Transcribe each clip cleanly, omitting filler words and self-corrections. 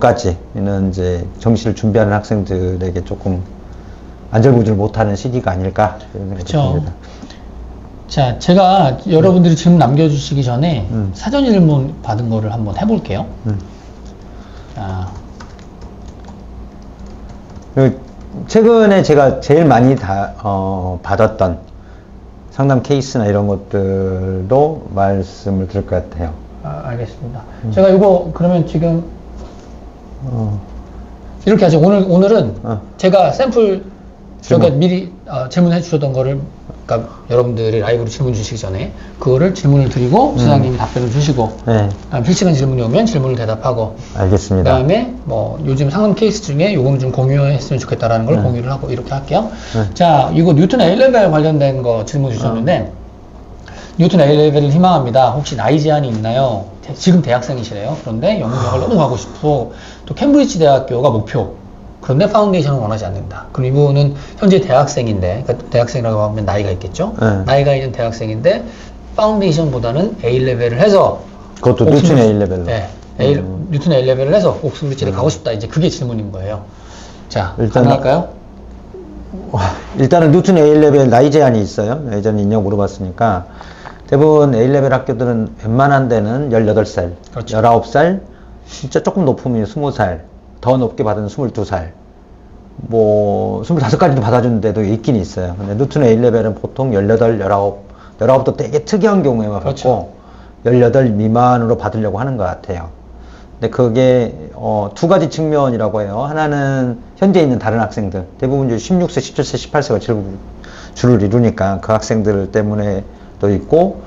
전까지는 이제 정시를 준비하는 학생들에게 조금 안절부절 못하는 시기가 아닐까 이런 생각이 그렇죠. 듭니다. 자, 제가 여러분들이 질문 남겨주시기 전에 사전 질문 받은 거를 한번 해볼게요. 자, 최근에 제가 제일 많이 받았던 상담 케이스나 이런 것들도 말씀을 드릴 것 같아요. 알겠습니다. 제가 이거 그러면 지금 이렇게 하죠. 오늘은 제가 샘플 저희가 미리 질문해 주셨던 거를, 그러니까 여러분들이 라이브로 질문 주시기 전에 그거를 질문을 드리고 소장님이 답변을 주시고, 네. 실시간 질문이 오면 질문을 대답하고, 알겠습니다. 그 다음에 뭐 요즘 상담 케이스 중에 요거는 좀 공유했으면 좋겠다라는 걸 공유를 하고 이렇게 할게요. 자, 이거 뉴튼 A-레벨 관련된 거 질문 주셨는데, 뉴튼 A-레벨을 희망합니다. 혹시 나이 제한이 있나요? 지금 대학생이시래요. 그런데 영국을 너무 가고 싶고, 또 캠브리지 대학교가 목표. 그런데 파운데이션을 원하지 않는다. 그럼 이분은 현재 대학생인데, 그러니까 대학생이라고 하면 나이가 있겠죠? 나이가 있는 대학생인데, 파운데이션보다는 A-레벨을 해서, 그것도 뉴튼 A-레벨로. 네. 뉴튼 A-레벨을 해서 옥스브리지를 가고 싶다. 이제 그게 질문인 거예요. 자, 가능할까요? 일단은 뉴튼 A-레벨 나이 제한이 있어요. 예전에 있냐고 물어봤으니까. 대부분 A-레벨 학교들은 웬만한 데는 18살, 그렇죠. 19살, 진짜 조금 높으면 20살, 더 높게 받은 22살, 뭐 25까지도 받아주는 데도 있긴 있어요. 근데 뉴튼 A-레벨은 보통 18, 19도 되게 특이한 경우에만 그렇죠. 받고 18 미만으로 받으려고 하는 것 같아요. 근데 그게 두 가지 측면이라고 해요. 하나는 현재 있는 다른 학생들, 대부분 이제 16세, 17세, 18세가 줄을 이루니까 그 학생들 때문에도 있고,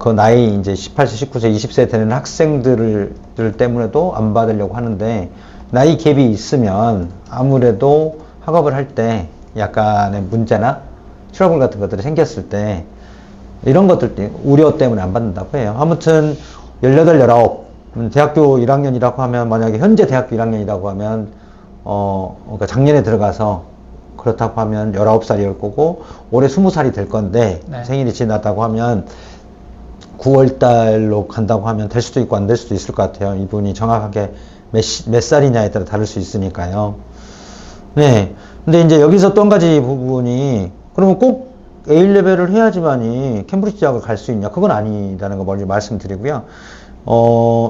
그 나이 이제 18세, 19세, 20세 되는 학생들 때문에도 안 받으려고 하는데, 나이 갭이 있으면 아무래도 학업을 할 때 약간의 문제나 트러블 같은 것들이 생겼을 때 이런 것들 우려 때문에 안 받는다고 해요. 아무튼 18, 19 대학교 1학년이라고 하면, 만약에 현재 대학교 1학년이라고 하면 그러니까 작년에 들어가서 그렇다고 하면 19살일 거고 올해 20살이 될 건데, 네. 생일이 지났다고 하면 9월달로 간다고 하면 될 수도 있고 안 될 수도 있을 것 같아요. 이분이 정확하게 몇 살이냐에 따라 다를 수 있으니까요. 네. 근데 이제 여기서 또 한 가지 부분이, 그러면 꼭 A-레벨을 해야지만이 캠브리지 대학을 갈 수 있냐? 그건 아니라는 거 먼저 말씀드리고요.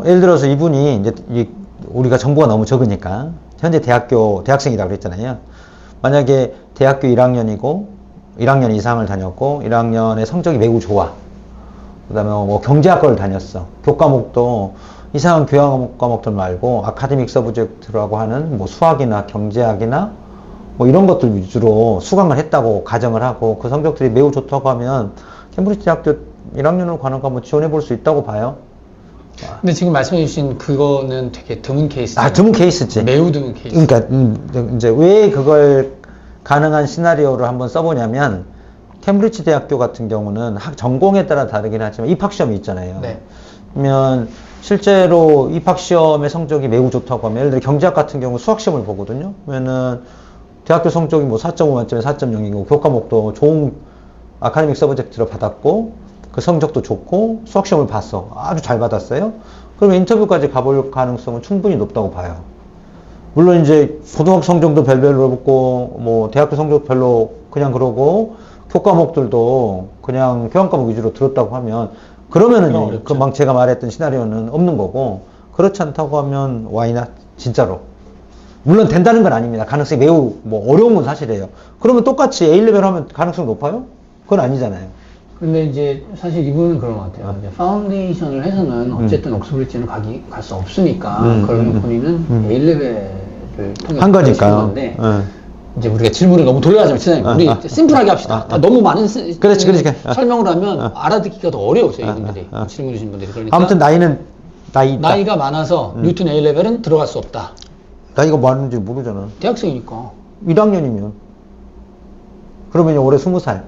예를 들어서 이분이 이제 우리가 정보가 너무 적으니까 현재 대학생이라고 그랬잖아요. 만약에 대학교 1학년이고 1학년 이상을 다녔고 1학년의 성적이 매우 좋아. 그 다음에 뭐 경제학과를 다녔어. 교과목도 이상한 교양 과목들 말고 아카데믹 서브젝트라고 하는 뭐 수학이나 경제학이나 뭐 이런 것들 위주로 수강을 했다고 가정을 하고 그 성적들이 매우 좋다고 하면 캠브리지 대학교 1학년으로 가는 거 한번 지원해 볼 수 있다고 봐요. 근데 지금 말씀해 주신 그거는 되게 드문 케이스. 드문 케이스지. 매우 드문 케이스. 그러니까 이제 왜 그걸 가능한 시나리오를 한번 써보냐면, 캠브리지 대학교 같은 경우는 전공에 따라 다르긴 하지만 입학시험이 있잖아요. 네. 그러면 실제로 입학시험의 성적이 매우 좋다고 하면, 예를 들어 경제학 같은 경우 수학시험을 보거든요. 그러면은 대학교 성적이 뭐 4.5 만점에 4.0이고 교과목도 좋은 아카데믹 서브젝트로 받았고 그 성적도 좋고 수학시험을 봤어. 아주 잘 받았어요. 그러면 인터뷰까지 가볼 가능성은 충분히 높다고 봐요. 물론 이제 고등학교 성적도 별별로 붙고 뭐 대학교 성적 별로 그냥 그러고 교과목들도 그냥 교양과목 위주로 들었다고 하면, 그러면은 금방 제가 말했던 시나리오는 없는 거고, 그렇지 않다고 하면 와이낫 진짜로. 물론 된다는 건 아닙니다. 가능성이 매우 뭐 어려운 건 사실이에요. 그러면 똑같이 A-레벨 하면 가능성이 높아요? 그건 아니잖아요. 근데 이제 사실 이분은 그런 것 같아요. 이제 파운데이션을 해서는 어쨌든 옥스브리지는 갈 수 없으니까 그러면 본인은 A-레벨을 통해서 한 거니까요. 건데, 이제 우리가 질문을 너무 돌려가지고 치잖아요. 우리 심플하게 합시다. 너무 많은 그렇지. 설명을 하면 알아듣기가 더 어려우세요, 이분들이. 질문 주신 분들이. 그러니까 아무튼 나이가 많아서 뉴튼 A-레벨은 들어갈 수 없다. 나이가 많은지 모르잖아. 대학생이니까. 1학년이면. 그러면 올해 20살.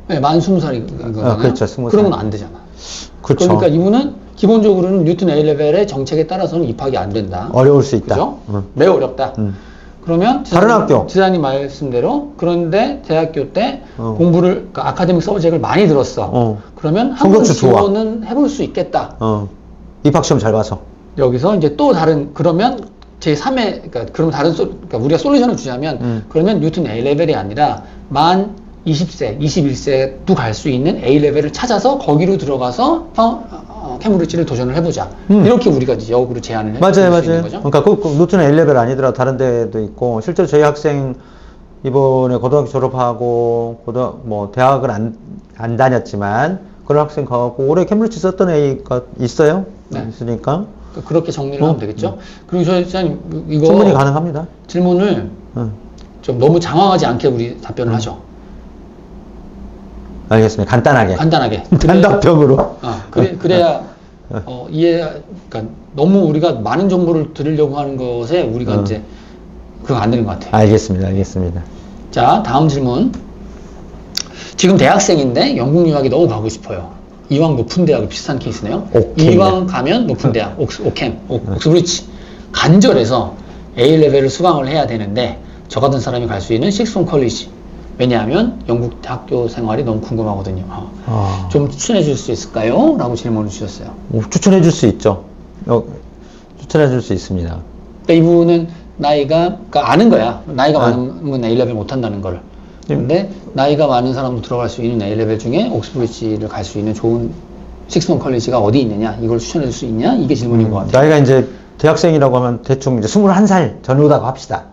네, 만 20살이거든요. 그렇죠, 20살. 그러면 안 되잖아. 그렇죠. 그러니까 이분은 기본적으로는 뉴튼 A-레벨의 정책에 따라서는 입학이 안 된다. 어려울 수 있다. 그죠? 매우 어렵다. 그러면 다른 학교. 지사님 말씀대로, 그런데 대학교 때 공부를, 그러니까 아카데믹 서브젝트를 많이 들었어. 그러면 한번 지원은 해볼 수 있겠다. 입학시험 잘 봐서. 여기서 이제 또 다른, 그러면 제3의, 그러니까, 그럼 다른, 그러니까 우리가 솔루션을 주자면, 그러면 뉴튼 A레벨이 아니라, 만 20세, 21세도 갈 수 있는 A레벨을 찾아서 거기로 들어가서, 캠브리지를 도전을 해보자. 이렇게 우리가 이제 역으로 제안을 해볼 수 있는 거죠. 그러니까 그 뉴튼 A레벨 아니더라도 다른 데도 있고, 실제로 저희 학생, 이번에 고등학교 졸업하고, 뭐, 대학을 안 다녔지만, 그런 학생 가고, 올해 캠브리지 썼던 애가 있어요? 네. 있으니까. 그렇게 정리를 하면 되겠죠. 그리고 저 시장님, 이거. 충분히 가능합니다. 질문을 좀 너무 장황하지 않게 우리 답변을 하죠. 알겠습니다. 간단하게. 단답형으로. 그래야, 그러니까 너무 우리가 많은 정보를 드리려고 하는 것에 우리가 이제, 그거 안 되는 것 같아요. 알겠습니다. 자, 다음 질문. 지금 대학생인데 영국 유학이 너무 가고 싶어요. 이왕 높은 대학을 비슷한 케이스네요. 이왕 가면 높은 대학, 옥스브리지. 간절해서 A레벨을 수강을 해야 되는데, 저 같은 사람이 갈 수 있는 식스폼 컬리지. 왜냐하면 영국 학교 생활이 너무 궁금하거든요. 좀 추천해 줄 수 있을까요? 라고 질문을 주셨어요. 추천해 줄 수 있죠. 추천해 줄 수 있습니다. 그러니까 이분은 그러니까 아는 거야. 나이가 많으면 A레벨 못 한다는 걸. 근데 나이가 많은 사람도 들어갈 수 있는 A레벨 중에 옥스브리지를 갈 수 있는 좋은 식스폼 컬리지가 어디 있느냐, 이걸 추천해 줄 수 있냐, 이게 질문인 것 같아요. 나이가 이제 대학생이라고 하면 대충 이제 21살 전후다고 합시다.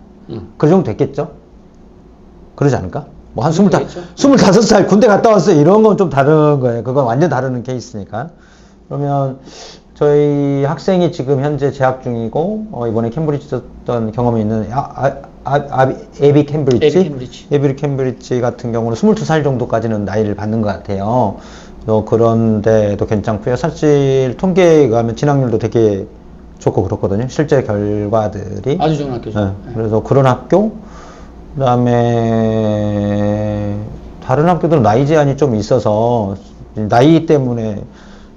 그 정도 됐겠죠? 그러지 않을까? 뭐 한 25살 군대 갔다 왔어요. 이런 건 좀 다른 거예요. 그건 완전 다른 케이스니까. 그러면 저희 학생이 지금 현재 재학 중이고, 이번에 캠브리지 썼던 경험이 있는 에비 캠브리지 같은 경우는 22살 정도까지는 나이를 받는 것 같아요. 그런데도 괜찮고요. 사실 통계에 의하면 진학률도 되게 좋고 그렇거든요. 실제 결과들이. 아주 좋은 학교죠. 네. 그래서 그런 학교, 그 다음에 다른 학교들은 나이 제한이 좀 있어서 나이 때문에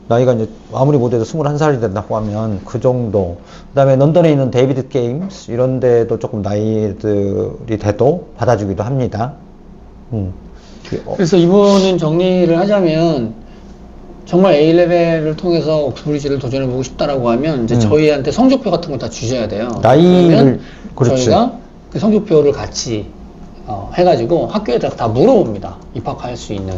나이가 이제 아무리 못해도 21살이 된다고 하면 그 정도. 그 다음에 런던에 있는 데이비드 게임스 이런 데도 조금 나이들이 돼도 받아주기도 합니다. 그래서 이분은 정리를 하자면 정말 A레벨을 통해서 옥스브리지를 도전해보고 싶다라고 하면 이제 저희한테 성적표 같은 걸 다 주셔야 돼요. 나이를, 그렇지. 저희가 그 성적표를 같이 해가지고 학교에다가 다 물어봅니다. 입학할 수 있는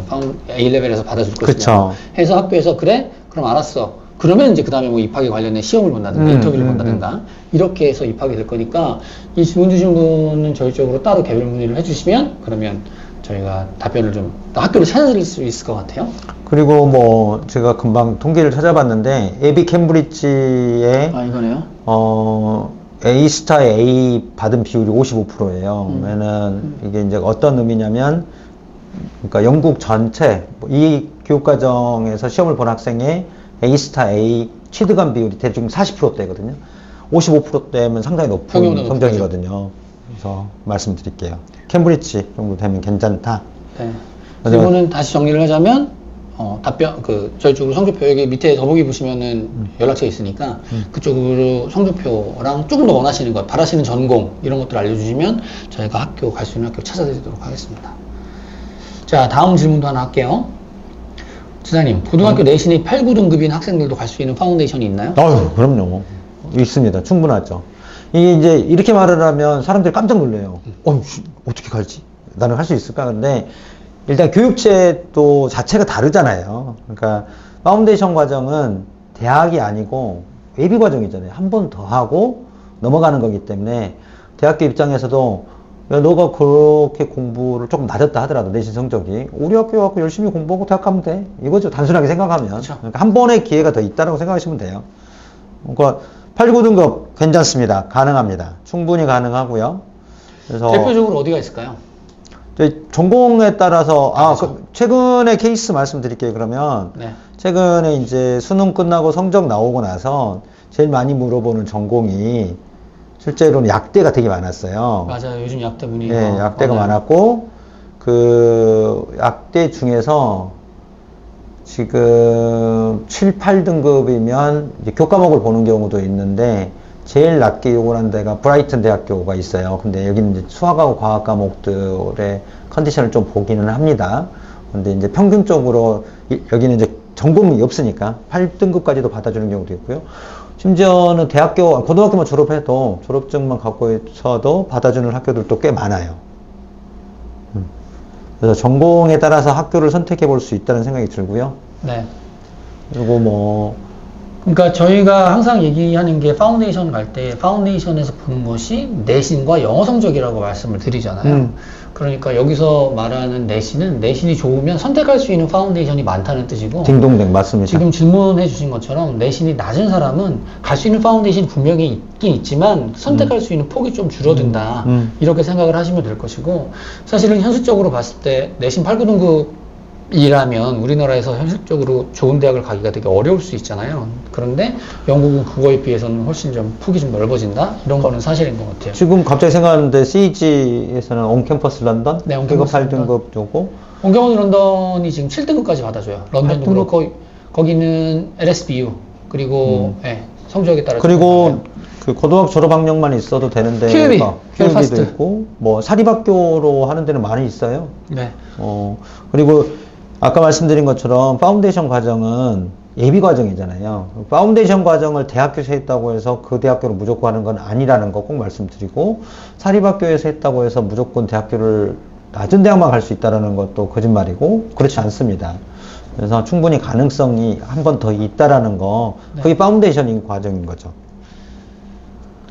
A레벨에서 받아줄 것이냐 해서 학교에서 그래? 그럼 알았어. 그러면 이제 그 다음에 뭐 입학에 관련된 시험을 본다든가 인터뷰를 본다든가 이렇게 해서 입학이 될 거니까 이 질문 주신 분은 저희 쪽으로 따로 개별 문의를 해주시면 그러면 저희가 답변을 좀 학교를 찾아드릴 수 있을 것 같아요. 그리고 뭐 제가 금방 통계를 찾아봤는데 에비 캠브리지의 이거네요. A스타의 A 받은 비율이 55%예요. 그러면은 이게 이제 어떤 의미냐면, 그러니까 영국 전체 이 교육과정에서 시험을 본 학생의 A스타 A 취득한 비율이 대충 40%대거든요. 55%대면 상당히 높은 성적이거든요. 그래서 말씀드릴게요. 캠브리지 정도 되면 괜찮다. 네. 질문은 다시 정리를 하자면 답변 저희 쪽으로 성적표 여기 밑에 더보기 보시면은 연락처 있으니까 그쪽으로 성적표랑 조금 더 원하시는 것, 바라시는 전공 이런 것들 알려주시면 저희가 학교 갈 수 있는 학교 찾아드리도록 하겠습니다. 자, 다음 질문도 하나 할게요. 지사님, 고등학교 내신이 8, 9등급인 학생들도 갈 수 있는 파운데이션이 있나요? 그럼요. 있습니다. 충분하죠. 이게 이제 이렇게 말을 하면 사람들이 깜짝 놀래요. 어떻게 갈지? 나는 할 수 있을까? 근데 일단 교육제도 자체가 다르잖아요. 그러니까 파운데이션 과정은 대학이 아니고 예비 과정이잖아요. 한 번 더 하고 넘어가는 거기 때문에 대학교 입장에서도 야, 너가 그렇게 공부를 조금 낮았다 하더라도 내신 성적이 우리 학교 와서 열심히 공부하고 대학 가면 돼. 이거죠. 단순하게 생각하면. 그렇죠. 그러니까 한 번의 기회가 더 있다고 생각하시면 돼요. 그러니까 8, 9등급 괜찮습니다. 가능합니다. 충분히 가능하고요. 그래서 대표적으로 어디가 있을까요? 전공에 따라서 최근에 케이스 말씀드릴게요. 그러면 네. 최근에 이제 수능 끝나고 성적 나오고 나서 제일 많이 물어보는 전공이 실제로는 약대가 되게 많았어요. 맞아요. 요즘 약대분이 네, 약대가 많았고 그 약대 중에서 지금 7, 8등급이면 이제 교과목을 보는 경우도 있는데 제일 낮게 요구하는 데가 브라이튼 대학교가 있어요. 근데 여기는 이제 수학하고 과학 과목들의 컨디션을 좀 보기는 합니다. 근데 이제 평균적으로 여기는 이제 전공이 없으니까 8등급까지도 받아주는 경우도 있고요. 심지어는 고등학교만 졸업해도 졸업증만 갖고 있어도 받아주는 학교들도 꽤 많아요. 그래서 전공에 따라서 학교를 선택해 볼 수 있다는 생각이 들고요. 네. 그리고 뭐 그러니까 저희가 항상 얘기하는 게 파운데이션 갈 때 파운데이션에서 보는 것이 내신과 영어 성적이라고 말씀을 드리잖아요. 그러니까 여기서 말하는 내신이 좋으면 선택할 수 있는 파운데이션이 많다는 뜻이고 딩동댕 맞습니다. 지금 질문해 주신 것처럼 내신이 낮은 사람은 갈 수 있는 파운데이션이 분명히 있긴 있지만 선택할 수 있는 폭이 좀 줄어든다. 이렇게 생각을 하시면 될 것이고 사실은 현실적으로 봤을 때 내신 8, 9등급이라면 우리나라에서 현실적으로 좋은 대학을 가기가 되게 어려울 수 있잖아요. 그런데 영국은 그거에 비해서는 훨씬 좀 폭이 좀 넓어진다? 이런 거는 사실인 것 같아요. 지금 갑자기 생각하는데 CEG에서는 온캠퍼스 런던? 네, 그거 온캠퍼스 8등급 요거? 온캠퍼스 런던이 지금 7등급까지 받아줘요. 런던도 그렇고 거기는 LSBU 그리고 예, 성적에 따라 그리고 그 고등학교 졸업학력만 있어도 되는데 QUB, QUB도 벨파스트. 있고 뭐 사립학교로 하는 데는 많이 있어요. 네. 그리고 아까 말씀드린 것처럼 파운데이션 과정은 예비 과정이잖아요. 파운데이션 과정을 대학교에서 했다고 해서 그 대학교로 무조건 하는 건 아니라는 거 꼭 말씀드리고 사립학교에서 했다고 해서 무조건 대학교를 낮은 대학만 갈 수 있다는 것도 거짓말이고 그렇지 않습니다. 그래서 충분히 가능성이 한 번 더 있다라는 거 그게 파운데이션 과정인 거죠.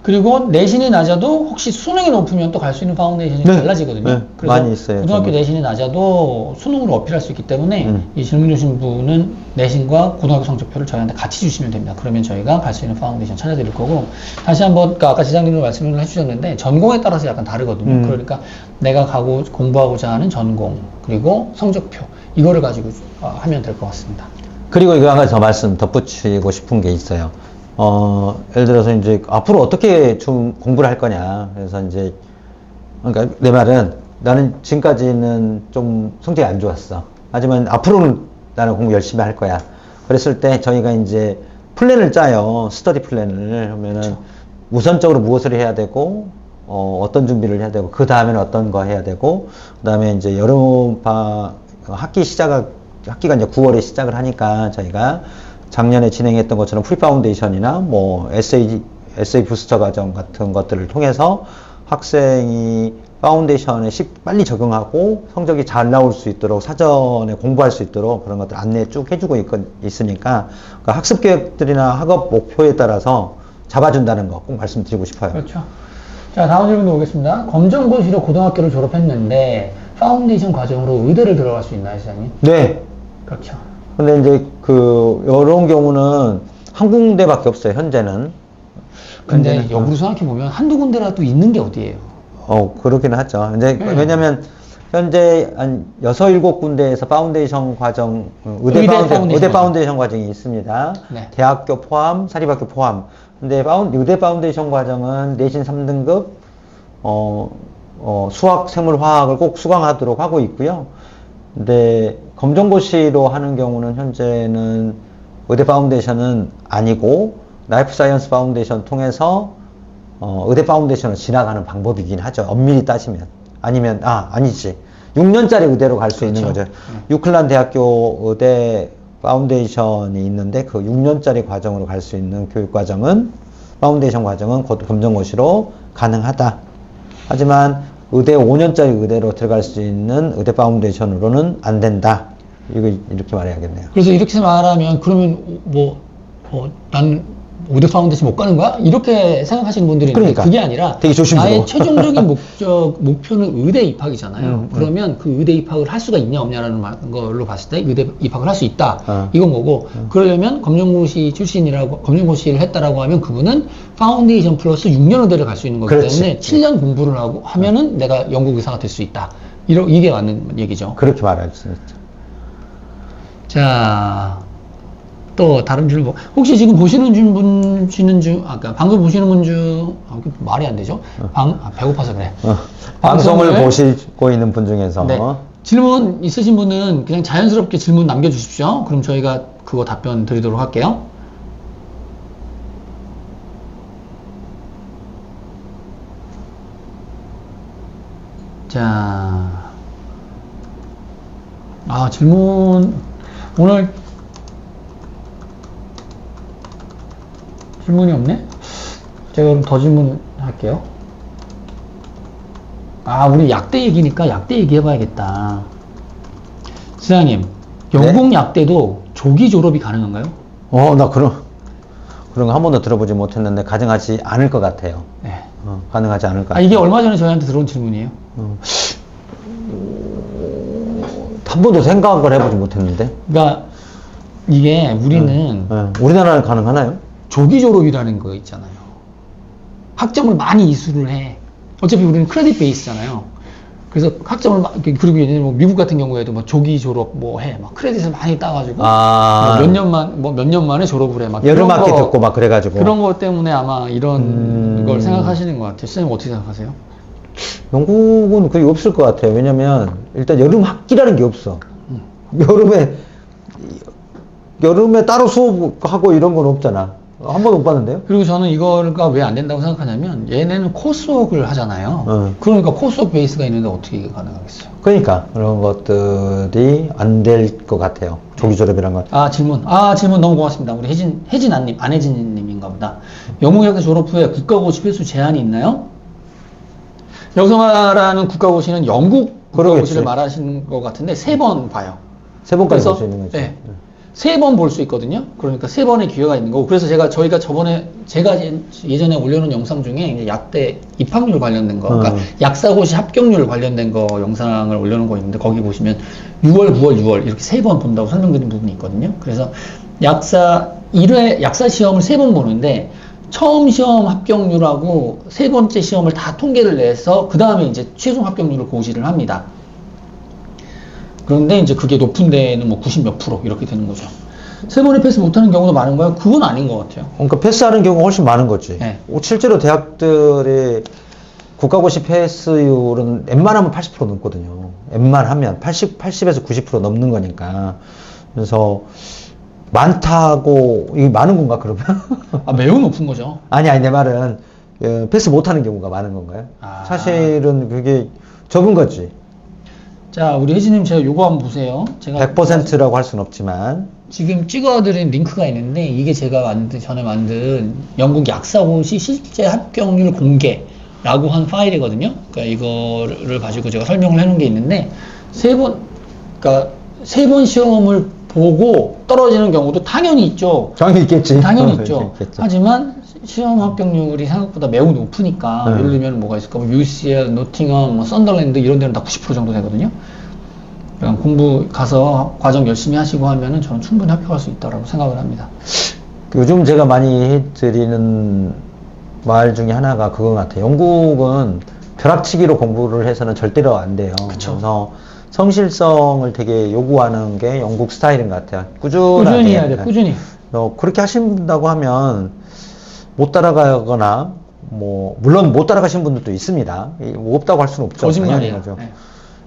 그리고 내신이 낮아도 혹시 수능이 높으면 또 갈 수 있는 파운데이션이 네. 달라지거든요. 네. 그래서 많이 있어요, 고등학교 정말. 내신이 낮아도 수능으로 어필할 수 있기 때문에 이 질문 주신 분은 내신과 고등학교 성적표를 저희한테 같이 주시면 됩니다. 그러면 저희가 갈 수 있는 파운데이션 찾아드릴 거고 다시 한번 그러니까 아까 지장님도 말씀을 해주셨는데 전공에 따라서 약간 다르거든요. 그러니까 내가 공부하고자 하는 전공 그리고 성적표 이거를 가지고 하면 될 것 같습니다. 그리고 이거 한 가지 더 말씀 덧붙이고 싶은 게 있어요. 예를 들어서 이제 앞으로 어떻게 좀 공부를 할 거냐. 그래서 이제, 그러니까 내 말은 나는 지금까지는 좀 성적이 안 좋았어. 하지만 앞으로는 나는 공부 열심히 할 거야. 그랬을 때 저희가 이제 플랜을 짜요. 스터디 플랜을. 하면은 그렇죠. 우선적으로 무엇을 해야 되고, 어떤 준비를 해야 되고, 그 다음에는 어떤 거 해야 되고, 그 다음에 이제 학기가 이제 9월에 시작을 하니까 저희가 작년에 진행했던 것처럼 프리 파운데이션이나 뭐 에세이 부스터 과정 같은 것들을 통해서 학생이 파운데이션에 빨리 적응하고 성적이 잘 나올 수 있도록 사전에 공부할 수 있도록 그런 것들 안내 쭉 해주고 있으니까 그러니까 학습 계획들이나 학업 목표에 따라서 잡아준다는 거 꼭 말씀드리고 싶어요. 그렇죠. 자, 다음 질문도 오겠습니다. 검정고시로 고등학교를 졸업했는데 파운데이션 과정으로 의대를 들어갈 수 있나요, 시장님? 네. 그렇죠. 근데 이제 이런 경우는 한 군데밖에 없어요, 현재는. 근데 역으로 생각해보면 한두 군데라도 있는 게 어디예요? 그렇긴 하죠. 근데 왜냐면 현재 한 6, 7군데에서 파운데이션 과정, 의대 파운데이션 과정이 있습니다. 네. 대학교 포함, 사립학교 포함. 근데 의대 파운데이션 과정은 내신 3등급, 수학, 생물, 화학을 꼭 수강하도록 하고 있고요. 근데 검정고시로 하는 경우는 현재는 의대 파운데이션은 아니고 라이프 사이언스 파운데이션 통해서 의대 파운데이션을 지나가는 방법이긴 하죠. 엄밀히 따지면. 아니지. 6년짜리 의대로 갈 수 있는 거죠. 유클란 대학교 의대 파운데이션이 있는데 그 6년짜리 과정으로 갈 수 있는 교육과정은 파운데이션 과정은 검정고시로 가능하다. 하지만 의대 5년짜리 의대로 들어갈 수 있는 의대 파운데이션으로는 안 된다. 이렇게 말해야겠네요. 그래서 이렇게 말하면 그러면 난 의대 파운데이션 못 가는 거야? 이렇게 생각하시는 분들이 있는데 그러니까 그게 아니라 되게 조심스러워. 나의 최종적인 목표는 의대 입학이잖아요. 그러면 그 의대 입학을 할 수가 있냐 없냐라는 걸로 봤을 때 의대 입학을 할 수 있다. 이건 거고 그러려면 검정고시 검정고시를 했다라고 하면 그분은 파운데이션 플러스 6년 의대를 갈 수 있는 거기 그렇지. 때문에 7년 공부를 하면은 내가 영국 의사가 될 수 있다. 이게 맞는 얘기죠. 그렇게 말할 수 있죠. 자, 또 다른 질문. 혹시 지금 보시는 분 아까 방송 보시는 분 중, 말이 안 되죠? 배고파서 그래. 방송을 보시고 있는 분 중에서. 네. 질문 있으신 분은 그냥 자연스럽게 질문 남겨주십시오. 그럼 저희가 그거 답변 드리도록 할게요. 자, 질문, 오늘 질문이 없네? 제가 그럼 더 질문할게요. 아, 우리 약대 얘기니까 약대 얘기해봐야겠다. 수장님, 영국 약대도 조기 졸업이 가능한가요? 나 그런 거 한 번도 들어보지 못했는데 가능하지 않을 것 같아요. 네. 가능하지 않을 것 아, 같아요. 이게 얼마 전에 저희한테 들어온 질문이에요. 한 번도 생각을 해보지 못했는데. 그러니까 이게 우리는 우리나라는 가능하나요? 조기 졸업이라는 거 있잖아요. 학점을 많이 이수를 해. 어차피 우리는 크레딧 베이스잖아요. 그래서 학점을 그리고 예를 뭐 미국 같은 경우에도 뭐 조기 졸업 뭐 해. 막 크레딧을 많이 따가지고 몇 년 만에 졸업을 해. 막 여름 학기 듣고 막 그래가지고. 그런 것 때문에 아마 이런 걸 생각하시는 것 같아요. 선생님 어떻게 생각하세요? 영국은 거의 없을 것 같아요. 왜냐면 일단 여름 학기라는 게 없어. 여름에 따로 수업하고 이런 건 없잖아. 한 번도 못 봤는데요? 그리고 저는 이거가 왜 안 된다고 생각하냐면 얘네는 코스웍을 하잖아요. 그러니까 코스웍 베이스가 있는데 어떻게 이게 가능하겠어요? 그러니까 그런 것들이 안 될 것 같아요. 조기 졸업이란 건. 질문 너무 고맙습니다. 우리 혜진아님, 안혜진님인가 보다. 영국학교 졸업 후에 국가고시 필수 제한이 있나요? 여기서 말하는 국가고시는 영국 국가고시를 말하시는 것 같은데 3번 봐요. 3번까지 볼 수 있는 거죠. 네. 3번 볼 수 있거든요. 그러니까 3번의 기회가 있는 거고. 그래서 제가 예전에 올려놓은 영상 중에 이제 약대 입학률 관련된 거, 그러니까 약사고시 합격률 관련된 거 영상을 올려놓은 거 있는데 거기 보시면 6월, 9월, 6월 이렇게 3번 본다고 설명드린 부분이 있거든요. 그래서 약사 시험을 3번 보는데 처음 시험 합격률하고 3번째 시험을 다 통계를 내서 그 다음에 이제 최종 합격률을 고시를 합니다. 그런데 이제 그게 높은 데는 뭐 90 몇 프로 이렇게 되는 거죠. 3번에 패스 못하는 경우도 많은가요? 그건 아닌 것 같아요. 그러니까 패스하는 경우가 훨씬 많은 거지. 네. 실제로 대학들의 국가고시 패스율은 웬만하면 80% 넘거든요. 웬만하면 80에서 90% 넘는 거니까. 그래서 많다고 이게 많은 건가 그러면? 매우 높은 거죠. 아니 내 말은 패스 못하는 경우가 많은 건가요? 사실은 그게 적은 거지. 자, 우리 혜진님 제가 요거 한번 보세요. 제가 100%라고 할 수는 없지만 지금 찍어드린 링크가 있는데 이게 제가 전에 만든 영국 약사고시 실제 합격률 공개라고 한 파일이거든요. 그러니까 이거를 가지고 제가 설명을 해놓은 게 있는데 그러니까 3번 시험을 보고 떨어지는 경우도 당연히 있죠. 당연히 있겠지. 당연히 있죠. 하지만 시험 합격률이 생각보다 매우 높으니까 예를 들면 뭐가 있을까? 뭐 UCL, 노팅엄, 뭐 썬더랜드 이런 데는 다 90% 정도 되거든요. 그냥 공부 가서 과정 열심히 하시고 하면은 저는 충분히 합격할 수 있다고 생각을 합니다. 요즘 제가 많이 해드리는 말 중에 하나가 그거 같아요. 영국은 벼락치기로 공부를 해서는 절대로 안 돼요. 그쵸. 그래서 성실성을 되게 요구하는 게 영국 스타일인 것 같아요. 꾸준히 해야 돼, 꾸준히. 그렇게 하신다고 하면 못 따라가거나 물론 못 따라가신 분들도 있습니다. 없다고 할 수는 없죠. 거짓말이에요. 네.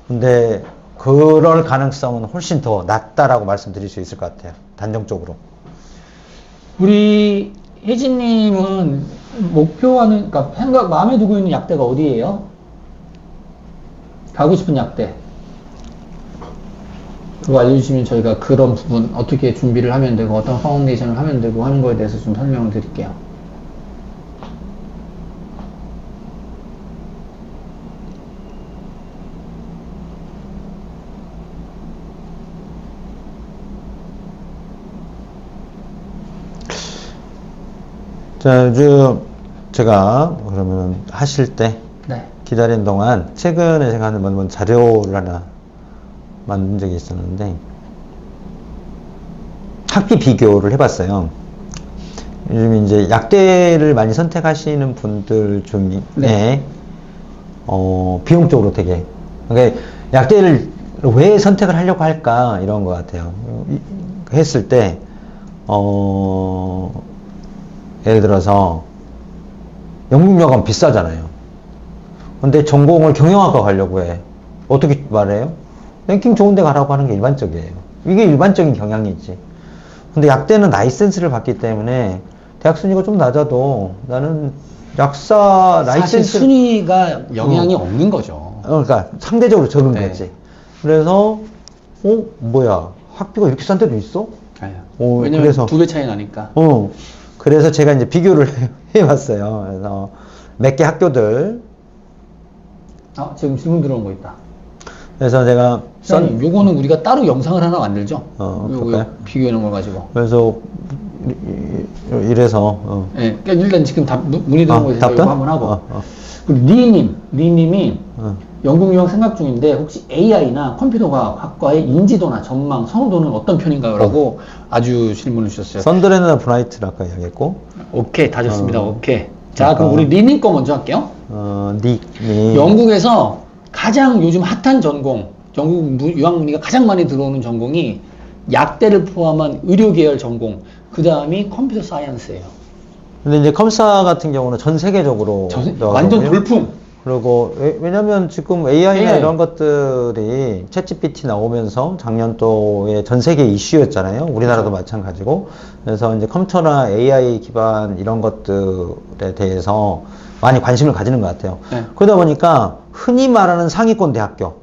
근데 그럴 가능성은 훨씬 더 낮다라고 말씀드릴 수 있을 것 같아요. 단정적으로. 우리 혜진님은 목표하는, 그러니까 마음에 두고 있는 약대가 어디예요? 가고 싶은 약대. 그거 알려주시면 저희가 그런 부분 어떻게 준비를 하면 되고 어떤 파운데이션을 하면 되고 하는 거에 대해서 좀 설명을 드릴게요. 자, 요즘 제가 그러면 하실 때 기다리는 동안 최근에 제가 하는 자료를 하나 만든 적이 있었는데 학비 비교를 해봤어요. 요즘 이제 약대를 많이 선택하시는 분들 중에 비용적으로 되게 그러니까 약대를 왜 선택을 하려고 할까 이런 것 같아요. 했을 때 예를 들어서 영국여관 비싸잖아요. 근데 전공을 경영학과 가려고 해. 어떻게 말해요? 랭킹 좋은 데 가라고 하는 게 일반적이에요. 이게 일반적인 경향이지. 근데 약대는 라이센스를 받기 때문에 대학 순위가 좀 낮아도 나는 약사 라이센스 사실 순위가 영향이 없는 거죠. 그러니까 상대적으로 적은 거지. 그래서 뭐야 학비가 이렇게 싼 데도 있어? 왜냐면 그래서 2배 차이 나니까. 그래서 제가 이제 비교를 해봤어요. 그래서 몇 개 학교들. 지금 질문 들어온 거 있다. 그래서 제가 요거는 우리가 따로 영상을 하나 만들죠. 그럴까요? 비교해 놓은 걸 가지고. 그래서 이래서 네, 그러니까 일단 지금 문의 들어온 거에 대해서 이거 한번 하고. 그리고 리님이 영국 유학 생각 중인데 혹시 AI나 컴퓨터과학 학과의 인지도나 전망, 선호도는 어떤 편인가요? 라고 아주 질문을 주셨어요. 썬더랜드나 브라이트를 아까 이야기했고. 오케이, 다 좋습니다. 오케이. 자, 그럼 우리 리님 거 먼저 할게요. 영국에서 가장 요즘 핫한 전공, 영국 유학 문의가 가장 많이 들어오는 전공이 약대를 포함한 의료 계열 전공, 그 다음이 컴퓨터 사이언스예요. 근데 이제 컴사 같은 경우는 전 세계적으로 완전 돌풍. 그리고 왜냐면 지금 AI나 이런 것들이 챗GPT 나오면서 작년도에 전 세계 이슈였잖아요. 우리나라도 마찬가지고. 그래서 이제 컴퓨터나 AI 기반 이런 것들에 대해서 많이 관심을 가지는 것 같아요. 그러다 보니까 흔히 말하는 상위권 대학교,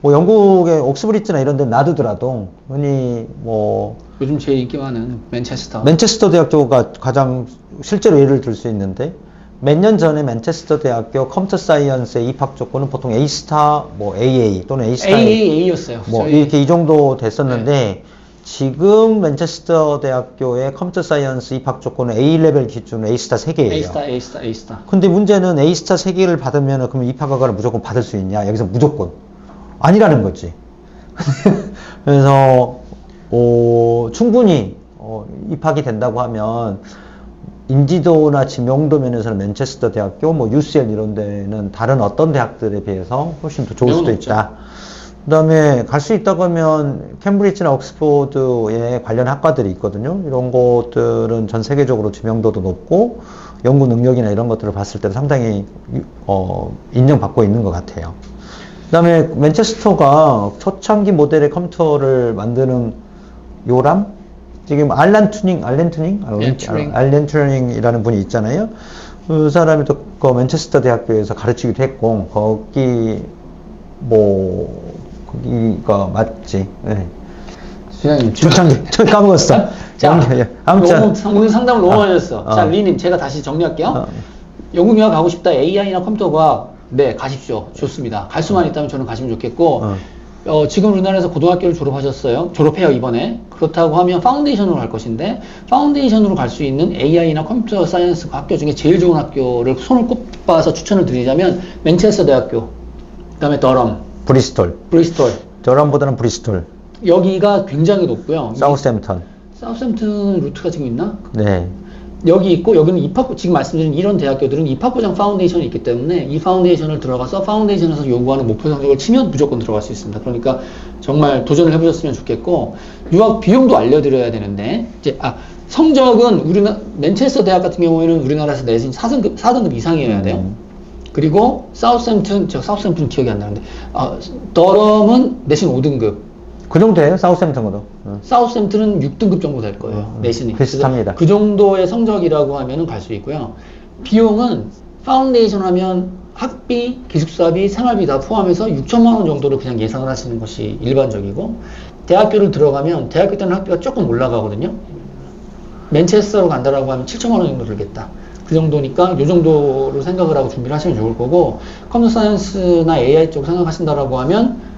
뭐 영국의 옥스브리지나 이런 데 놔두더라도 흔히 뭐 요즘 제일 인기 많은 맨체스터 대학교가 가장 실제로 예를 들 수 있는데, 몇 년 전에 맨체스터 대학교 컴퓨터 사이언스의 입학 조건은 보통 A스타, 뭐 AA 또는 A스타, AA였어요. 뭐 이렇게 이 정도 됐었는데, 지금 맨체스터 대학교의 컴퓨터 사이언스 입학 조건은 A 레벨 기준으로 A스타 3개예요. A스타. 근데 문제는 A스타 3개를 받으면 그럼 입학 허가를 무조건 받을 수 있냐? 여기서 무조건 아니라는 거지. 그래서 충분히 입학이 된다고 하면 인지도나 지명도 면에서는 맨체스터 대학교, 뭐 UCL 이런 데는 다른 어떤 대학들에 비해서 훨씬 더 좋을 수도 있다. 그 다음에 갈 수 있다고 하면 캠브리지나 옥스포드에 관련 학과들이 있거든요. 이런 것들은 전 세계적으로 지명도도 높고 연구 능력이나 이런 것들을 봤을 때 상당히 인정받고 있는 것 같아요. 그 다음에 맨체스터가 초창기 모델의 컴퓨터를 만드는 요람? 지금 알렌 튜링이라는 분이 있잖아요. 그 사람이 또 그 맨체스터 대학교에서 가르치기도 했고, 거기가 맞지. 네. 시장님, 저 까먹었어. 자, 아무튼 오늘 상담을 너무 많이 했어. 자, 리님, 제가 다시 정리할게요. 영국 유학 가고 싶다. AI나 컴퓨터과학, 네, 가십시오. 좋습니다. 갈 수만 있다면 저는 가시면 좋겠고, 지금 우리나라에서 고등학교를 졸업해요, 이번에. 그렇다고 하면 파운데이션으로 갈 것인데, 파운데이션으로 갈 수 있는 AI나 컴퓨터 사이언스 학교 중에 제일 좋은 학교를 손을 꼽아서 추천을 드리자면, 맨체스터 대학교, 그 다음에 더럼, 브리스톨. 더럼보다는 브리스톨. 여기가 굉장히 높고요. 사우스햄튼 루트가 지금 있나? 네. 여기 있고, 여기는 지금 말씀드린 이런 대학교들은 입학고정 파운데이션이 있기 때문에 이 파운데이션을 들어가서 파운데이션에서 요구하는 목표 성적을 치면 무조건 들어갈 수 있습니다. 그러니까 정말 도전을 해보셨으면 좋겠고, 유학 비용도 알려드려야 되는데, 성적은 맨체스터 대학 같은 경우에는 우리나라에서 내신 4등급 이상이어야 돼요. 그리고 사우스햄튼 기억이 안 나는데, 더럼은 내신 5등급. 그 정도예요, 사우스햄튼으로. 사우스햄튼은 6등급 정도 될 거예요, 내신이. 비슷합니다. 그 정도의 성적이라고 하면은 갈 수 있고요. 비용은 파운데이션 하면 학비, 기숙사비, 생활비 다 포함해서 6천만 원 정도를 그냥 예상을 하시는 것이 일반적이고, 대학교를 들어가면 대학교 때는 학비가 조금 올라가거든요. 맨체스터로 간다라고 하면 7천만 원 정도 들겠다. 그 정도니까 이 정도로 생각을 하고 준비를 하시면 좋을 거고, 컴퓨터 사이언스나 AI 쪽 생각하신다라고 하면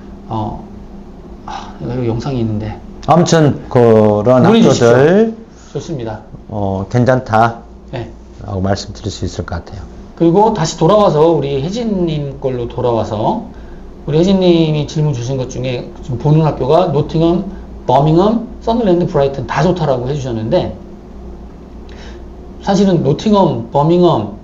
여기 영상이 있는데, 아무튼 그런 학교들 좋습니다. 괜찮다. 네. 라고 말씀드릴 수 있을 것 같아요. 그리고 다시 돌아와서 우리 혜진님 걸로 돌아와서 우리 혜진님이 질문 주신 것 중에 지금 보는 학교가 노팅엄, 버밍엄, 썬더랜드, 브라이튼 다 좋다라고 해주셨는데, 사실은 노팅엄, 버밍엄,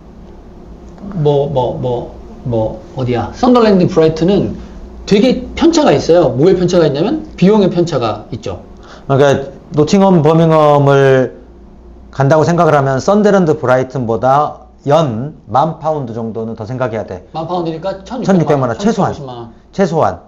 어디야? 썬더랜드, 브라이튼은 되게 편차가 있어요. 뭐의 편차가 있냐면 비용의 편차가 있죠. 그러니까 노팅엄, 버밍엄을 간다고 생각을 하면 썬더랜드, 브라이튼보다 연 10,000파운드 정도는 더 생각해야 돼. 10,000파운드니까 1,600만 원, 최소한. 1,650만 원. 최소한.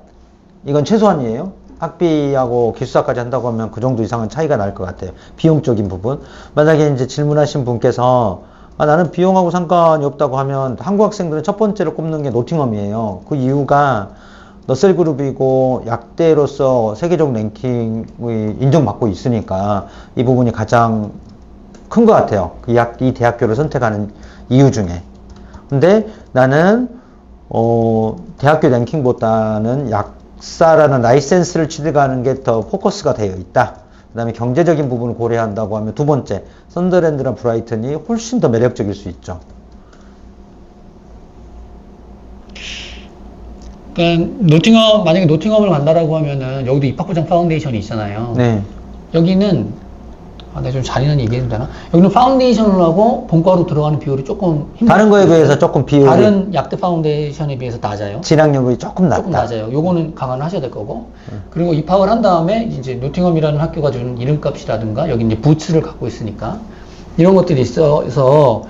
이건 최소한이에요. 학비하고 기숙사까지 한다고 하면 그 정도 이상은 차이가 날 것 같아요. 비용적인 부분. 만약에 이제 질문하신 분께서 나는 비용하고 상관이 없다고 하면 한국 학생들은 첫 번째로 꼽는 게 노팅엄이에요. 그 이유가 너셀 그룹이고 약대로서 세계적 랭킹이 인정받고 있으니까 이 부분이 가장 큰 것 같아요. 이 대학교를 선택하는 이유 중에. 근데 나는 대학교 랭킹보다는 약사라는 라이센스를 취득하는 게 더 포커스가 되어 있다. 그 다음에 경제적인 부분을 고려한다고 하면 두 번째, 썬더랜드랑 브라이튼이 훨씬 더 매력적일 수 있죠. 그러니까 만약에 노팅엄을 간다라고 하면은 여기도 입학부장 파운데이션이 있잖아요. 네. 여기는 내가 좀 잔인한 얘기 해도 되나? 여기는 파운데이션을 하고 본과로 들어가는 비율이 조금 다른 거에 비해서 조금 비율이 다른 약대 파운데이션에 비해서 낮아요. 진학률이 조금 낮다. 조금 낮아요. 요거는 감안하셔야 될 거고. 그리고 입학을 한 다음에 이제 노팅엄이라는 학교가 주는 이름값이라든가 여기 이제 부츠를 갖고 있으니까 이런 것들이 있어서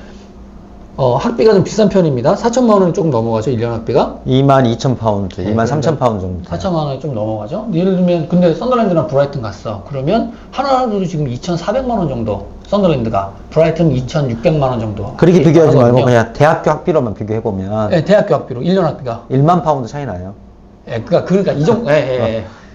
학비가 좀 비싼 편입니다. 4천만 원은 조금 넘어가죠. 1년 학비가. 22,000파운드, 네, 23,000파운드 정도. 4천만 원이 좀 넘어가죠. 예를 들면 근데 썬더랜드랑 브라이튼 갔어. 그러면 하나라도 지금 2,400만 원 정도. 썬더랜드가 브라이튼 2,600만 원 정도. 그렇게 비교하지 말고 하거든요. 그냥 대학교 학비로만 비교해보면 네, 대학교 학비로 1년 학비가. 1만 파운드 차이 나요. 예, 그러니까 이 정도.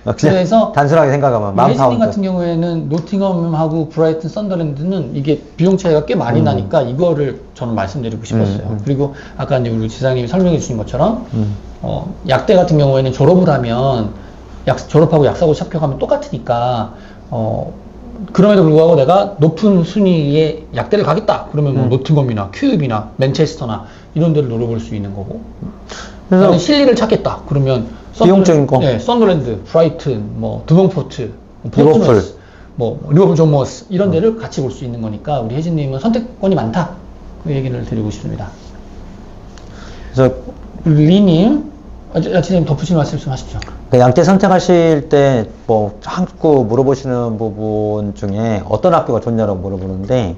그냥 그래서 단순하게 생각하면 만 혜진님 파운드. 같은 경우에는 노팅엄하고 브라이튼, 썬더랜드는 이게 비용 차이가 꽤 많이 나니까 이거를 저는 말씀드리고 싶었어요. 그리고 아까 이제 우리 지사님이 설명해 주신 것처럼 약대 같은 경우에는 졸업을 하면 졸업하고 약사고 합격하면 똑같으니까 그럼에도 불구하고 내가 높은 순위의 약대를 가겠다. 그러면 뭐 노팅엄이나 큐읍이나 맨체스터나 이런 데를 노려볼 수 있는 거고. 그래서 나는 실리를 찾겠다. 그러면 비용적인 거. 네, 썬더랜드, 브라이튼, 뭐 드mon포트, 리버풀. 리버풀 존 모스 이런 데를 같이 볼 수 있는 거니까 우리 혜진님은 선택권이 많다. 그 얘기를 드리고 싶습니다. 그래서 리님, 지사님 덧붙이는 말씀 좀 하십시오. 그 양대 선택하실 때 뭐 자꾸 물어보시는 부분 중에 어떤 학교가 좋냐고 물어보는데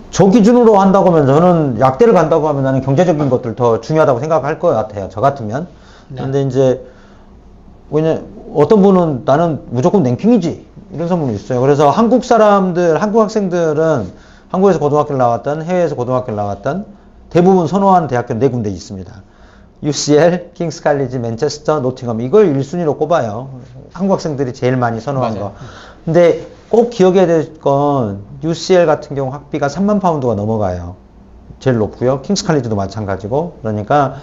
저 기준으로 한다고 하면 저는 약대를 간다고 하면 나는 경제적인 것들 더 중요하다고 생각할 것 같아요. 저 같으면. 네. 근데 이제 왜냐 어떤 분은 나는 무조건 랭킹이지 이런 선물이 있어요. 그래서 한국 학생들은 한국에서 고등학교를 나왔던 해외에서 고등학교를 나왔던 대부분 선호하는 대학교는 4군데 있습니다. UCL, 킹스 칼리지, 맨체스터, 노팅엄 이걸 1순위로 꼽아요. 한국 학생들이 제일 많이 선호한 맞아요. 거. 근데 꼭 기억해야 될 건 UCL 같은 경우 학비가 3만 파운드가 넘어가요. 제일 높고요. 킹스 칼리지도 마찬가지고. 그러니까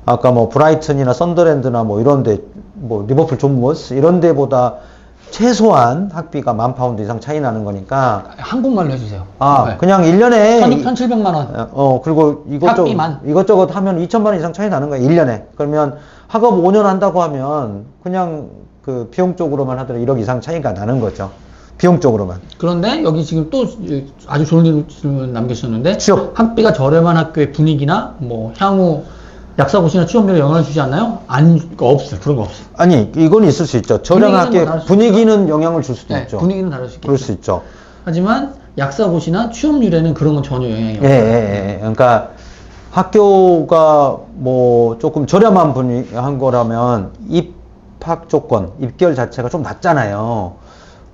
아까 뭐 브라이튼이나 썬더랜드나 뭐 이런데 뭐 리버풀 존 모스 이런 데보다 최소한 학비가 10,000파운드 이상 차이 나는 거니까 한국말로 해주세요. 아 그냥 1년에 1,700만 원. 그리고 학비만. 이것저것 하면 2,000만 원 이상 차이 나는 거예요. 1년에. 그러면 학업 5년 한다고 하면 그냥 그 비용 쪽으로만 하더라도 1억 이상 차이가 나는 거죠. 비용 쪽으로만. 그런데 여기 지금 또 아주 좋은 질문 남겨주셨는데 취업. 학비가 저렴한 학교의 분위기나 뭐 향후 약사고시나 취업률에 영향을 주지 않나요? 없어요. 그런 거 없어요. 아니 이건 있을 수 있죠. 저렴한 분위기는 학교 뭐 다를 수 분위기는 영향을 줄 수도 네, 있죠. 분위기는 다를 수 있겠죠. 그럴 수 있죠. 하지만 약사고시나 취업률에는 그런 건 전혀 영향이 예, 없어요. 예. 그러니까 학교가 뭐 조금 저렴한 한 거라면 입학 조건, 입결 자체가 좀 낮잖아요.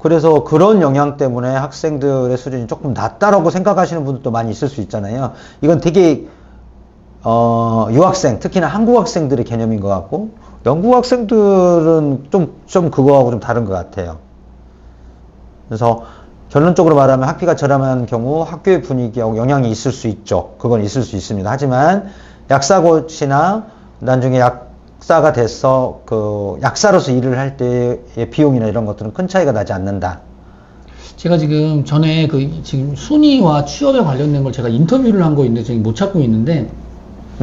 그래서 그런 영향 때문에 학생들의 수준이 조금 낮다라고 생각하시는 분들도 많이 있을 수 있잖아요. 이건 되게 유학생, 특히나 한국 학생들의 개념인 것 같고, 영국 학생들은 좀 그거하고 좀 다른 것 같아요. 그래서 결론적으로 말하면 학비가 저렴한 경우 학교의 분위기하고 영향이 있을 수 있죠. 그건 있을 수 있습니다. 하지만 약사고시나 나중에 약사가 돼서 그 약사로서 일을 할 때의 비용이나 이런 것들은 큰 차이가 나지 않는다. 제가 지금 전에 지금 순위와 취업에 관련된 걸 제가 인터뷰를 한 거 있는데 지금 못 찾고 있는데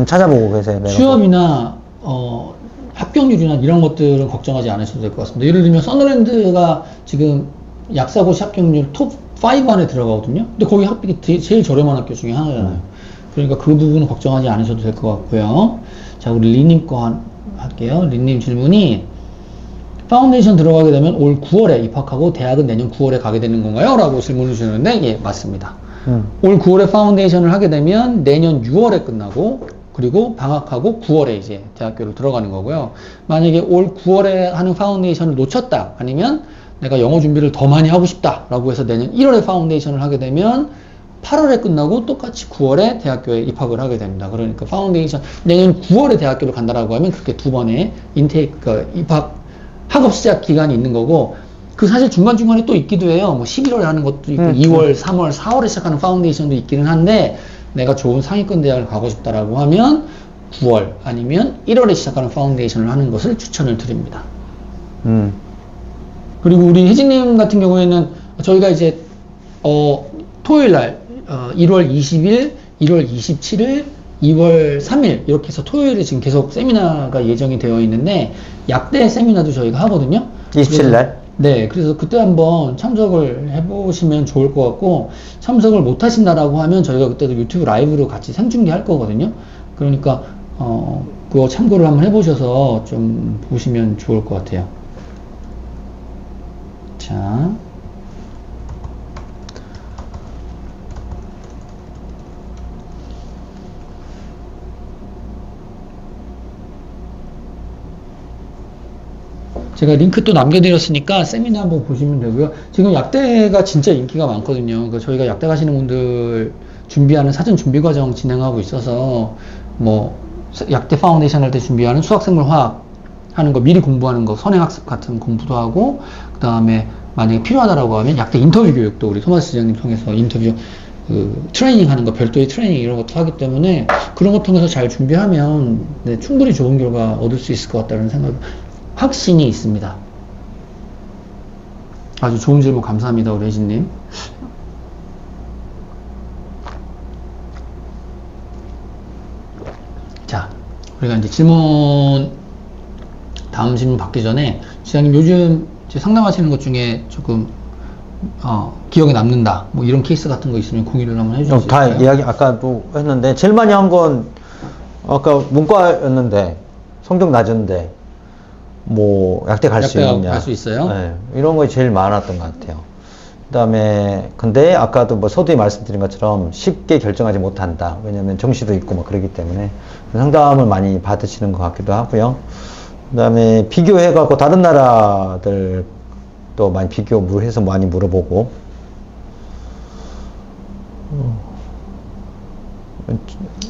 찾아보고 계세요. 취업이나 합격률이나 이런 것들은 걱정하지 않으셔도 될 것 같습니다. 예를 들면 썬더랜드가 지금 약사고시 합격률 톱 5 안에 들어가거든요. 근데 거기 학비가 제일 저렴한 학교 중에 하나잖아요. 그러니까 그 부분은 걱정하지 않으셔도 될 것 같고요. 자, 우리 리님 거 할게요. 리님 질문이 파운데이션 들어가게 되면 올 9월에 입학하고 대학은 내년 9월에 가게 되는 건가요? 라고 질문을 주셨는데 예, 맞습니다. 올 9월에 파운데이션을 하게 되면 내년 6월에 끝나고 그리고 방학하고 9월에 이제 대학교를 들어가는 거고요. 만약에 올 9월에 하는 파운데이션을 놓쳤다 아니면 내가 영어 준비를 더 많이 하고 싶다 라고 해서 내년 1월에 파운데이션을 하게 되면 8월에 끝나고 똑같이 9월에 대학교에 입학을 하게 됩니다. 그러니까 파운데이션 내년 9월에 대학교를 간다라고 하면 그렇게 두 번의 인테이크 입학 학업 시작 기간이 있는 거고 그 사실 중간중간에 또 있기도 해요. 뭐 11월에 하는 것도 있고 2월, 3월, 4월에 시작하는 파운데이션도 있기는 한데 내가 좋은 상위권 대학을 가고 싶다라고 하면 9월 아니면 1월에 시작하는 파운데이션을 하는 것을 추천을 드립니다. 그리고 우리 혜진님 같은 경우에는 저희가 이제 토요일 날 1월 20일, 1월 27일, 2월 3일 이렇게 해서 토요일에 지금 계속 세미나가 예정이 되어 있는데 약대 세미나도 저희가 하거든요. 27일 날? 네, 그래서 그때 한번 참석을 해보시면 좋을 것 같고 참석을 못 하신다라고 하면 저희가 그때도 유튜브 라이브로 같이 생중계할 거거든요. 그러니까 그거 참고를 한번 해보셔서 좀 보시면 좋을 것 같아요. 자. 제가 링크 또 남겨드렸으니까 세미나 한번 보시면 되고요. 지금 약대가 진짜 인기가 많거든요. 그러니까 저희가 약대 가시는 분들 준비하는 사전 준비 과정 진행하고 있어서 뭐 약대 파운데이션 할 때 준비하는 수학생물 화학 하는 거 미리 공부하는 거 선행학습 같은 공부도 하고 그 다음에 만약에 필요하다라고 하면 약대 인터뷰 교육도 우리 토마스 지장님 통해서 인터뷰 트레이닝 하는 거 별도의 트레이닝 이런 것도 하기 때문에 그런 거 통해서 잘 준비하면 네, 충분히 좋은 결과 얻을 수 있을 것 같다는 생각 확신이 있습니다. 아주 좋은 질문 감사합니다, 우리 혜진님. 자, 우리가 이제 다음 질문 받기 전에, 지장님 요즘 상담하시는 것 중에 조금, 기억에 남는다, 뭐 이런 케이스 같은 거 있으면 공유를 한번 해주실 수 다 있을까요? 이야기 아까도 했는데, 제일 많이 한 건, 아까 문과였는데, 성적 낮은데, 뭐 약대 갈 수 있느냐, 갈 수 있어요? 네, 이런 거에 제일 많았던 것 같아요. 그 다음에 근데 아까도 뭐 서두에 말씀드린 것처럼 쉽게 결정하지 못한다. 왜냐면 정시도 있고 뭐 그러기 때문에 상담을 많이 받으시는 것 같기도 하고요. 그 다음에 비교해 갖고 다른 나라들 또 많이 비교해서 많이 물어보고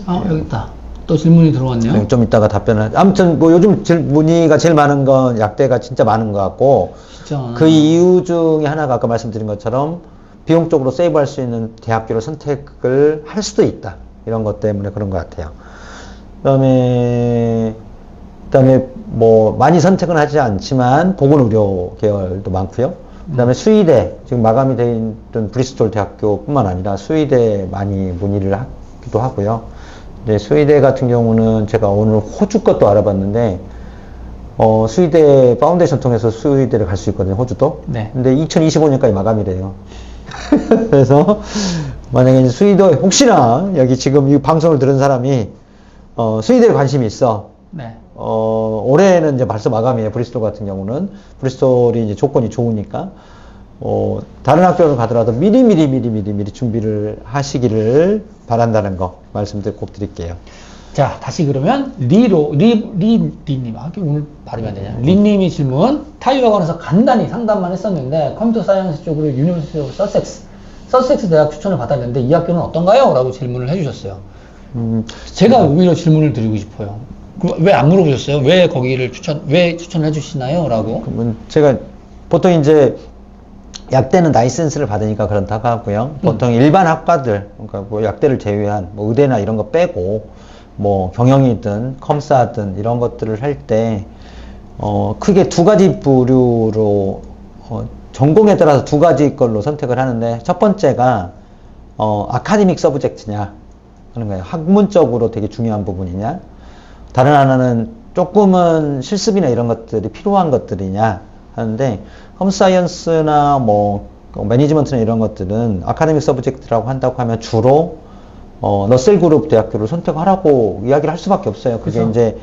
여기 있다. 또 질문이 들어왔네요. 좀 이따가 답변을. 아무튼 뭐 요즘 문의가 제일 많은 건 약대가 진짜 많은 것 같고, 진짜. 그 이유 중에 하나가 아까 말씀드린 것처럼 비용적으로 세이브할 수 있는 대학교를 선택을 할 수도 있다. 이런 것 때문에 그런 것 같아요. 그다음에 뭐 많이 선택은 하지 않지만 보건의료 계열도 많고요. 그다음에 수의대, 지금 마감이 돼 있던 브리스톨 대학교뿐만 아니라 수의대 많이 문의를 하기도 하고요. 네, 수의대 같은 경우는 제가 오늘 호주 것도 알아봤는데, 수의대 파운데이션 통해서 수의대를 갈 수 있거든요, 호주도. 네. 근데 2025년까지 마감이래요. 그래서, 만약에 이제 수의대, 혹시나 여기 지금 이 방송을 들은 사람이, 수의대에 관심이 있어. 네. 올해는 이제 벌써 마감이에요, 브리스톨 같은 경우는. 브리스톨이 이제 조건이 좋으니까. 다른 학교를 가더라도 미리 준비를 하시기를 바란다는 거 말씀들 꼭 드릴게요. 자, 다시 그러면 리님, 오늘 발음이 안 되냐? 리님이 질문, 타이어관에서 간단히 상담만 했었는데 컴퓨터 사이언스 쪽으로 유니버시티 오브 서섹스 대학 추천을 받았는데 이 학교는 어떤가요? 라고 질문을 해주셨어요. 제가 오히려 질문을 드리고 싶어요. 왜 안 물어보셨어요? 왜 추천을 해주시나요? 라고. 그러면 제가 보통 이제 약대는 라이센스를 받으니까 그렇다고 하고요. 보통 일반 학과들, 그러니까 뭐 약대를 제외한 뭐 의대나 이런 거 빼고 뭐 경영이든 컴사든 이런 것들을 할 때 크게 두 가지 부류로 전공에 따라서 두 가지 걸로 선택을 하는데, 첫 번째가 아카데믹 서브젝트냐 하는 거예요. 학문적으로 되게 중요한 부분이냐, 다른 하나는 조금은 실습이나 이런 것들이 필요한 것들이냐 하는데, 컴사이언스나 뭐 매니지먼트나 이런 것들은 아카데믹 서브젝트라고 한다고 하면 주로 러셀 그룹 대학교를 선택하라고 이야기를 할 수밖에 없어요. 그게 그렇죠. 이제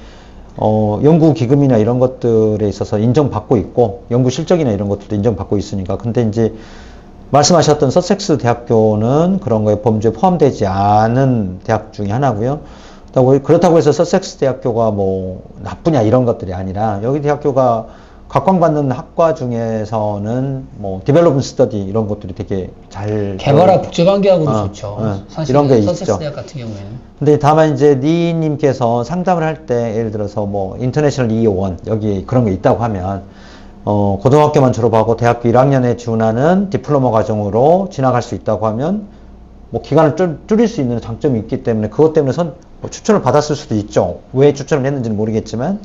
연구 기금이나 이런 것들에 있어서 인정받고 있고 연구 실적이나 이런 것들도 인정받고 있으니까. 근데 이제 말씀하셨던 서섹스 대학교는 그런 거에 범주에 포함되지 않은 대학 중에 하나고요. 그렇다고 해서 서섹스 대학교가 뭐 나쁘냐 이런 것들이 아니라, 여기 대학교가 각광받는 학과 중에서는 뭐 디벨롭먼트 스터디 이런 것들이 되게 잘 개발학 국제관계학으로 좋죠. 사실 이런 게 서섹스 있죠. 대학 같은 경우에는. 근데 다만 이제 니님께서 상담을 할 때 예를 들어서 뭐 인터내셔널 201 여기 그런 게 있다고 하면 고등학교만 졸업하고 대학교 1학년에 준하는 디플로마 과정으로 지나갈 수 있다고 하면 뭐 기간을 줄일 수 있는 장점이 있기 때문에 그것 때문에 뭐 추천을 받았을 수도 있죠. 왜 추천을 했는지는 모르겠지만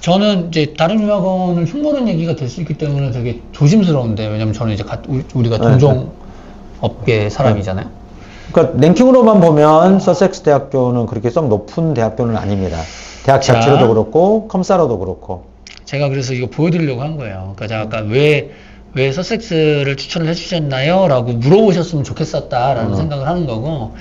저는 이제 다른 유학원을 흉보는 얘기가 될 수 있기 때문에 되게 조심스러운데, 왜냐면 저는 이제 우리가 동종 업계 사람이잖아요. 그러니까 랭킹으로만 보면 서섹스 대학교는 그렇게 썩 높은 대학교는 아닙니다. 대학 자체로도 그렇고 컴사로도 그렇고. 제가 그래서 이거 보여드리려고 한 거예요. 그러니까 제가 아까 왜 서섹스를 추천을 해주셨나요? 라고 물어보셨으면 좋겠었다라는 생각을 하는 거고,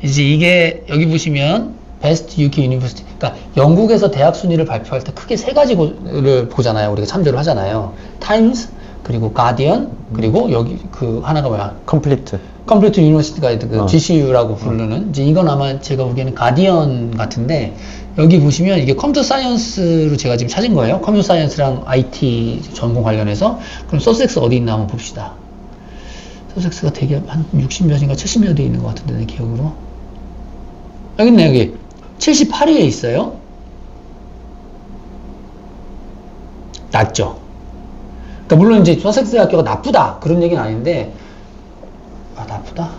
이제 이게 여기 보시면 베스트 UK 유니버시티, 그러니까 영국에서 대학 순위를 발표할 때 크게 세 가지를 보잖아요. 우리가 참조를 하잖아요. 타임스, 그리고 가디언, 그리고 여기 그 하나가 뭐야? 컴플리트 유니버시티 가이드, 그 GCU라고 부르는, 이제 이건 아마 제가 보기에는 가디언 같은데, 여기 보시면 이게 컴퓨터 사이언스로 제가 지금 찾은 거예요. 컴퓨터 사이언스랑 IT 전공 관련해서. 그럼 서섹스 어디 있나 한번 봅시다. 서섹스가 되게 한 60몇인가 70몇 대 있는 것 같은데, 내 기억으로. 여기 있네, 여기. 78위에 있어요. 낮죠. 그러니까 물론 이제 서섹스 학교가 나쁘다 그런 얘기는 아닌데, 나쁘다?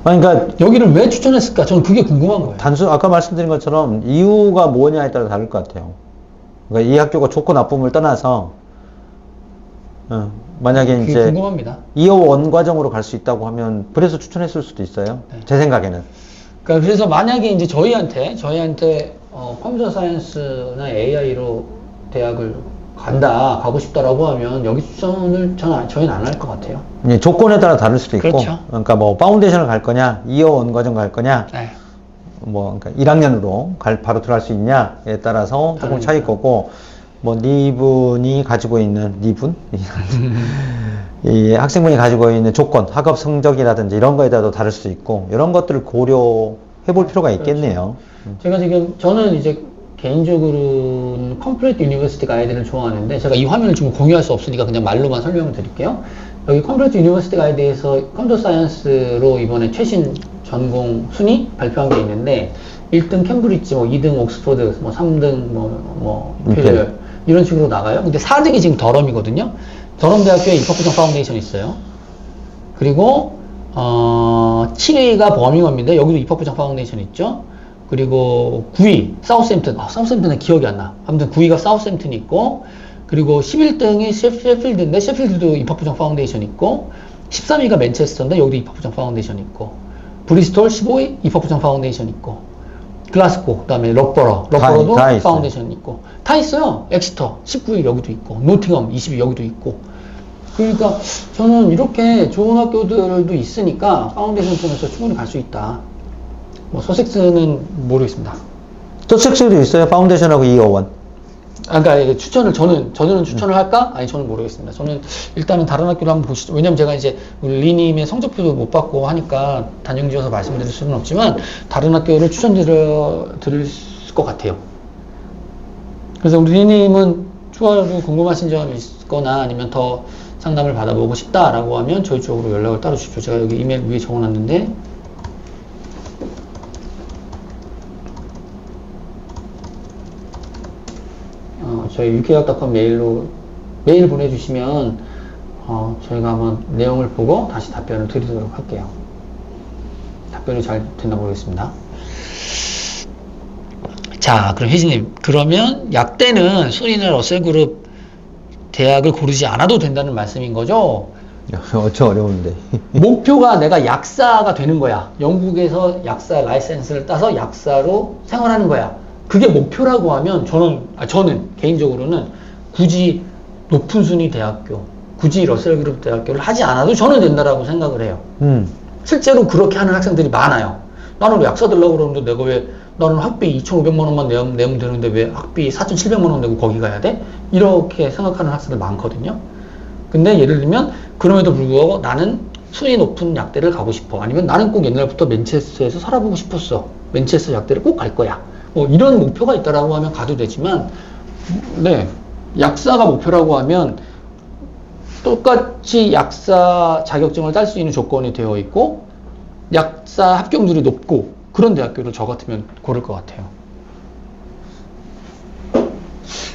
아니, 그러니까 여기를 왜 추천했을까? 저는 그게 궁금한 거예요. 아까 말씀드린 것처럼 이유가 뭐냐에 따라 다를 것 같아요. 그러니까 이 학교가 좋고 나쁨을 떠나서 만약에 그게 이제 궁금합니다. 2호 과정으로 갈 수 있다고 하면 그래서 추천했을 수도 있어요. 네. 제 생각에는. 그러니까 그래서 만약에 이제 저희한테 컴퓨터 사이언스나 AI로 대학을 가고 싶다라고 하면 여기 추천을 저희는 안 할 것 같아요. 예, 조건에 따라 다를 수도 있고. 그렇죠. 그러니까 뭐 파운데이션을 갈 거냐, 2호 과정 갈 거냐, 네. 뭐 그러니까 1학년으로 바로 들어갈 수 있냐에 따라서 조금 차이 거고, 뭐 니분이 가지고 있는 이 학생분이 가지고 있는 조건, 학업 성적이라든지 이런 거에 따라도 다를 수 있고, 이런 것들을 고려해 볼 필요가 있겠네요. 제가 저는 이제 개인적으로는 컴플리트 유니버시티 가이드를 좋아하는데, 제가 이 화면을 지금 공유할 수 없으니까 그냥 말로만 설명을 드릴게요. 여기 컴플리트 유니버시티 가이드에서 컴퓨터 사이언스로 이번에 최신 전공 순위 발표한 게 있는데, 1등 캠브리지, 뭐 2등 옥스퍼드, 뭐 3등 임페리얼 이런 식으로 나가요. 근데 4등이 지금 더럼이거든요. 더럼 대학교에 입학부정 파운데이션 있어요. 그리고 7위가 버밍엄인데 여기도 입학부정 파운데이션 있죠. 그리고 9위 사우스햄튼, 사우스햄튼은 기억이 안 나. 아무튼 9위가 사우스햄튼이 있고, 그리고 11등이 셰필드인데 셰필드도 입학부정 파운데이션 있고, 13위가 맨체스터인데 여기도 입학부정 파운데이션 있고, 브리스톨 15위 입학부정 파운데이션 있고, 글라스고, 그 다음에 럭버로도 파운데이션 있고, 다 있어요. 엑시터 19위 여기도 있고, 노팅엄 20위 여기도 있고. 그러니까 저는 이렇게 좋은 학교들도 있으니까 파운데이션 통해서 충분히 갈 수 있다. 뭐 서섹스는 모르겠습니다. 서섹스도 있어요. 파운데이션하고 201. 그러니까 저는 추천을 할까? 아니, 저는 모르겠습니다. 저는 일단은 다른 학교를 한번 보시죠. 왜냐면 제가 이제 우리 리님의 성적표도 못 받고 하니까 단정지어서 말씀드릴 수는 없지만 다른 학교를 추천드릴 것 같아요. 그래서 우리 리님은 추가로 궁금하신 점이 있거나 아니면 더 상담을 받아보고 싶다라고 하면 저희 쪽으로 연락을 따로 주십시오. 제가 여기 이메일 위에 적어놨는데, 저희 uk교육.com 메일 보내주시면 저희가 한번 내용을 보고 다시 답변을 드리도록 할게요. 답변이 잘 됐나 모르겠습니다. 자, 그럼 혜진님, 그러면 약대는 순위나 러셀그룹 대학을 고르지 않아도 된다는 말씀인 거죠? 엄청 어려운데. 목표가 내가 약사가 되는 거야. 영국에서 약사 라이센스를 따서 약사로 생활하는 거야. 그게 목표라고 하면 저는 개인적으로는 굳이 높은 순위 대학교, 굳이 러셀그룹 대학교를 하지 않아도 저는 된다라고 생각을 해요. 실제로 그렇게 하는 학생들이 많아요. 나는 약사 되려고 그러는데 나는 학비 2,500만 원만 내면 되는데 왜 학비 4,700만 원 내고 거기 가야 돼? 이렇게 생각하는 학생들 많거든요. 근데 예를 들면 그럼에도 불구하고 나는 순위 높은 약대를 가고 싶어. 아니면 나는 꼭 옛날부터 맨체스터에서 살아보고 싶었어. 맨체스터 약대를 꼭 갈 거야. 뭐 이런 목표가 있다라고 하면 가도 되지만, 네, 약사가 목표라고 하면 똑같이 약사 자격증을 딸 수 있는 조건이 되어 있고 약사 합격률이 높고 그런 대학교를 저 같으면 고를 것 같아요.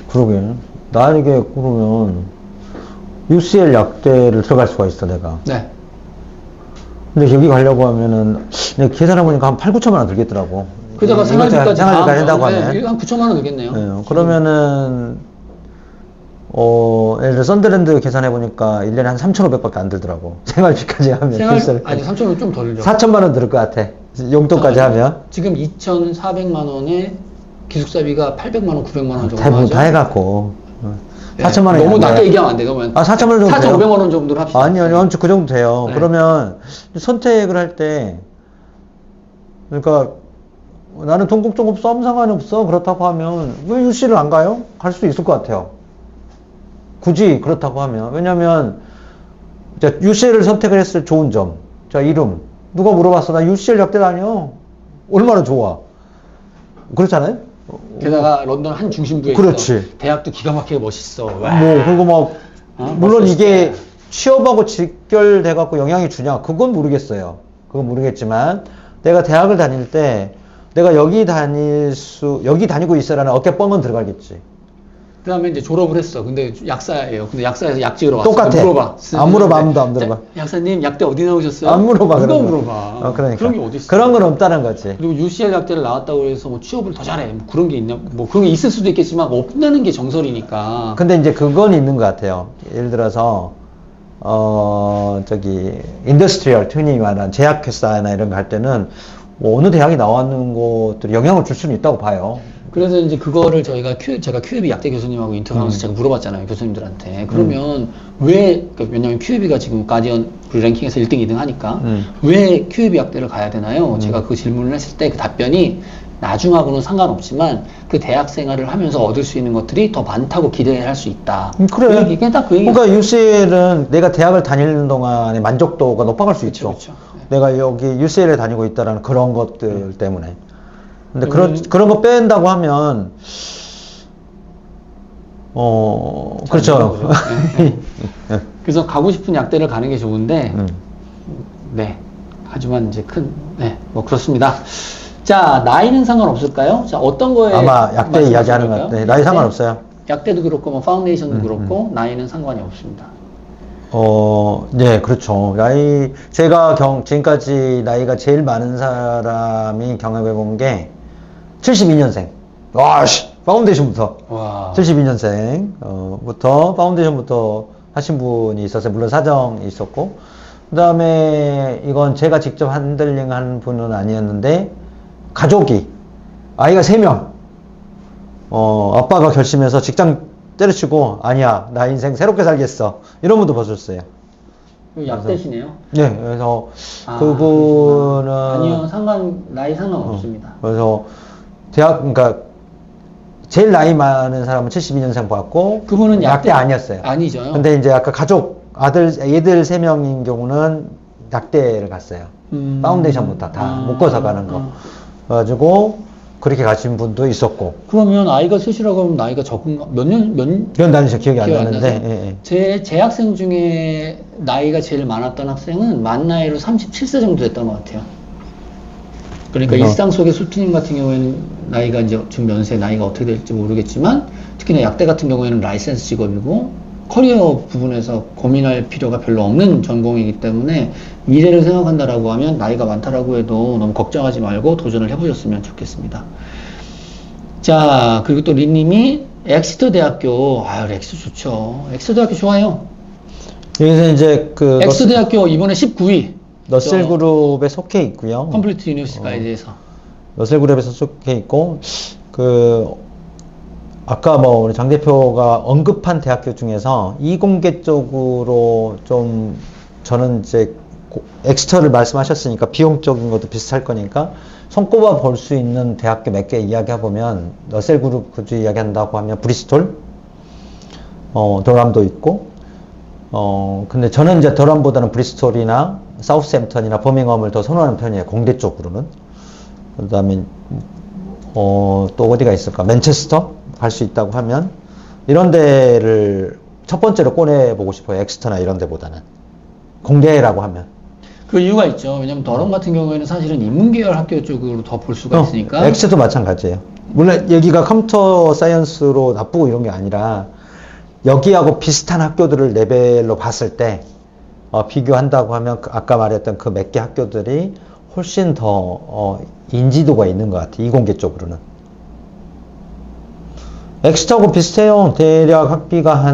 그러게. 나에게 그러면 UCL 약대를 들어갈 수가 있어, 내가. 네. 근데 여기 가려고 하면은, 내가 계산해보니까 한 8, 9천만 원 들겠더라고. 그러다가 생활비까지 생활비까지 한다고 하면. 네, 한 9천만 원 되겠네요. 네, 그러면은, 예를 들어, 썬더랜드 계산해보니까 1년에 한 3,500밖에 안 들더라고. 생활비까지 하면. 아니, 3천원 좀 더 들죠. 4천만 원 들을 것 같아. 용돈까지 하면. 지금 2,400만 원에 기숙사비가 800만 원, 900만 원 정도 대부분 하죠. 다 해갖고. 네. 4천만 원이 너무 안 돼요. 낮게 얘기하면 안 돼. 너무 4천만 원 정도 4,500만 돼요? 원 정도로 합시다. 아니요, 그 정도 돼요. 네. 그러면 선택을 할 때, 그러니까 나는 동국종급 싸움 상관이 없어. 그렇다고 하면 왜 UC를 안 가요? 갈 수 있을 것 같아요. 굳이 그렇다고 하면. 왜냐면 UCL을 선택을 했을 좋은 점. 자, 이름. 누가 물어봤어? 나 UCL 약대 다녀. 얼마나 좋아. 그렇잖아요? 게다가 런던 한 중심부에 그렇지. 있어. 대학도 기가 막히게 멋있어. 와. 그리고 막, 물론 멋있을 이게 때. 취업하고 직결돼갖고 영향이 주냐? 그건 모르겠어요. 그건 모르겠지만, 내가 대학을 다닐 때, 내가 여기 다니고 있어라는 어깨뻥은 들어가겠지. 그 다음에 이제 졸업을 했어. 근데 약사예요. 근데 약사에서 약 지으러 왔어. 똑같아. 물어봐. 안 물어봐, 아무도 안 물어봐. 약사님, 약대 어디 나오셨어요? 안 물어봐, 누가 그런 거. 물어봐. 그러니까. 그런 게 어딨어. 그런 건 없다는 거지. 그리고 UCL 약대를 나왔다고 해서 뭐 취업을 더 잘해. 뭐 그런 게 있냐? 뭐 그런 게 있을 수도 있겠지만 없다는 게 정설이니까. 근데 이제 그건 있는 것 같아요. 예를 들어서, 인더스트리얼, 흔히 말하는 제약회사나 이런 거 할 때는, 뭐 어느 대학이 나왔는 것들이 영향을 줄 수는 있다고 봐요. 그래서 이제 그거를 제가 QAB 약대 교수님하고 인터뷰하면서 제가 물어봤잖아요, 교수님들한테. 그러면 왜냐면 QAB가 지금 가디언 랭킹에서 1등, 2등 하니까, 왜 QAB 약대를 가야 되나요? 제가 그 질문을 했을 때 그 답변이 나중하고는 상관없지만 그 대학 생활을 하면서 얻을 수 있는 것들이 더 많다고 기대할 수 있다. 그래. 이게 딱 그 얘기. 그러니까 UCL은 내가 대학을 다니는 동안에 만족도가 높아갈 수 있죠. 그렇죠. 내가 여기 UCL에 다니고 있다라는 그런 것들 때문에. 근데 그런 거 뺀다고 하면, 그렇죠. 네. 그래서 가고 싶은 약대를 가는 게 좋은데, 네. 하지만 이제 뭐 그렇습니다. 자, 나이는 상관없을까요? 자, 어떤 거에. 아마 약대 이야기하는 것 같아요. 나이 상관없어요. 약대도 그렇고, 뭐, 파운데이션도 그렇고, 나이는 상관이 없습니다. 네, 그렇죠. 제가 지금까지 나이가 제일 많은 사람이 경험해 본 게 72년생. 파운데이션부터. 와. 72년생, 파운데이션부터 하신 분이 있었어요. 물론 사정이 있었고. 그 다음에 이건 제가 직접 핸들링 한 분은 아니었는데, 아이가 3명. 아빠가 결심해서 직장 때려치고, 아니야, 나 인생 새롭게 살겠어. 이런 분도 봤었어요. 약대시네요? 네, 그래서 그분은. 아니요, 나이 상관없습니다. 그래서 그러니까, 제일 나이 많은 사람은 72년생 봤고, 그분은 약대 아니었어요. 아니죠. 근데 이제 아까 애들 3명인 경우는 약대를 갔어요. 파운데이션부터 다 묶어서 가는 거. 그래가지고, 그렇게 가신 분도 있었고. 그러면 아이가 셋이라고 하면 나이가 적은가? 그건 나는 기억이 안 나는데. 예. 제 학생 중에 나이가 제일 많았던 학생은 만 나이로 37세 정도 됐던 것 같아요. 그러니까 일상 속의 수트님 같은 경우에는 나이가 이제 지금 연세 나이가 어떻게 될지 모르겠지만, 특히나 약대 같은 경우에는 라이센스 직업이고, 커리어 부분에서 고민할 필요가 별로 없는 전공이기 때문에 미래를 생각한다라고 하면 나이가 많다라고 해도 너무 걱정하지 말고 도전을 해보셨으면 좋겠습니다. 자, 그리고 또 린님이 엑스터 대학교, 엑스터 좋죠. 엑스터 대학교 좋아요. 여기서 이제 엑스터 대학교 이번에 19위. 러셀 그룹에 속해 있고요. 컴플리트 유니버시티 가이드에서. 러셀 그룹에서 속해 있고, 아까 우리 장 대표가 언급한 대학교 중에서 이공계 쪽으로 좀, 저는 이제 엑스터를 말씀하셨으니까 비용적인 것도 비슷할 거니까 손꼽아 볼 수 있는 대학교 몇 개 이야기해보면, 러셀 그룹 그주 이야기한다고 하면 브리스톨, 더람도 있고, 근데 저는 이제 더람보다는 브리스톨이나 사우스햄턴이나 버밍엄을 더 선호하는 편이에요. 공대 쪽으로는. 그 다음에, 또 어디가 있을까? 맨체스터? 갈 수 있다고 하면, 이런 데를 첫 번째로 꺼내보고 싶어요. 엑스터나 이런 데보다는. 공대라고 하면. 그 이유가 있죠. 왜냐면 더럼 같은 경우에는 사실은 인문계열 학교 쪽으로 더 볼 수가 있으니까. 엑스터도 마찬가지예요. 물론 여기가 컴퓨터 사이언스로 나쁘고 이런 게 아니라, 여기하고 비슷한 학교들을 레벨로 봤을 때 비교한다고 하면 아까 말했던 그 몇 개 학교들이 훨씬 더 인지도가 있는 것 같아요. 이공계 쪽으로는. 엑스터하고 비슷해요. 대략 학비가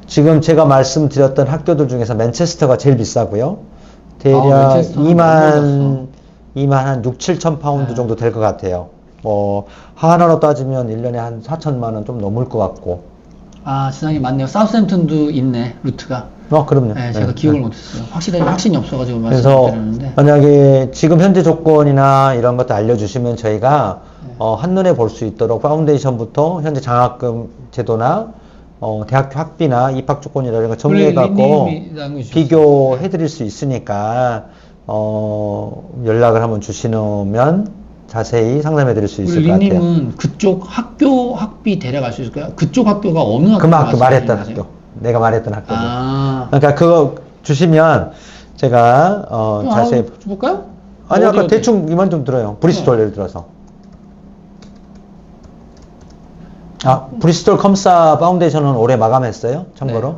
지금 제가 말씀드렸던 학교들 중에서 맨체스터가 제일 비싸고요. 대략 맨체스터는 2만 한 6, 7천 파운드 정도 될 것 같아요. 하나로 따지면 1년에 한 4천만 원 좀 넘을 것 같고. 지상이 맞네요. 사우스햄튼도 있네, 루트가. 그럼요. 네, 제가 기억을 못했어요. 확신이 없어가지고 그래서 말씀드렸는데. 만약에 지금 현재 조건이나 이런 것도 알려주시면 저희가 한눈에 볼 수 있도록 파운데이션부터 현재 장학금 제도나 대학교 학비나 입학 조건이라는 걸 정리해갖고 비교해드릴 수 있으니까 연락을 한번 주시면 자세히 상담해드릴 수 있을 것 같아요. 린님은 그쪽 학교 학비 대략 알 수 있을까요? 그쪽 학교가 어느 학교? 그 학교 말했던 학교. 내가 말했던 학교. 그러니까 그거 주시면 제가 자세히 볼까요? 아니 아까 대충 이만 좀 들어요. 브리스톨 예를 들어서. 브리스톨 컴사 파운데이션은 올해 마감했어요. 참고로. 네.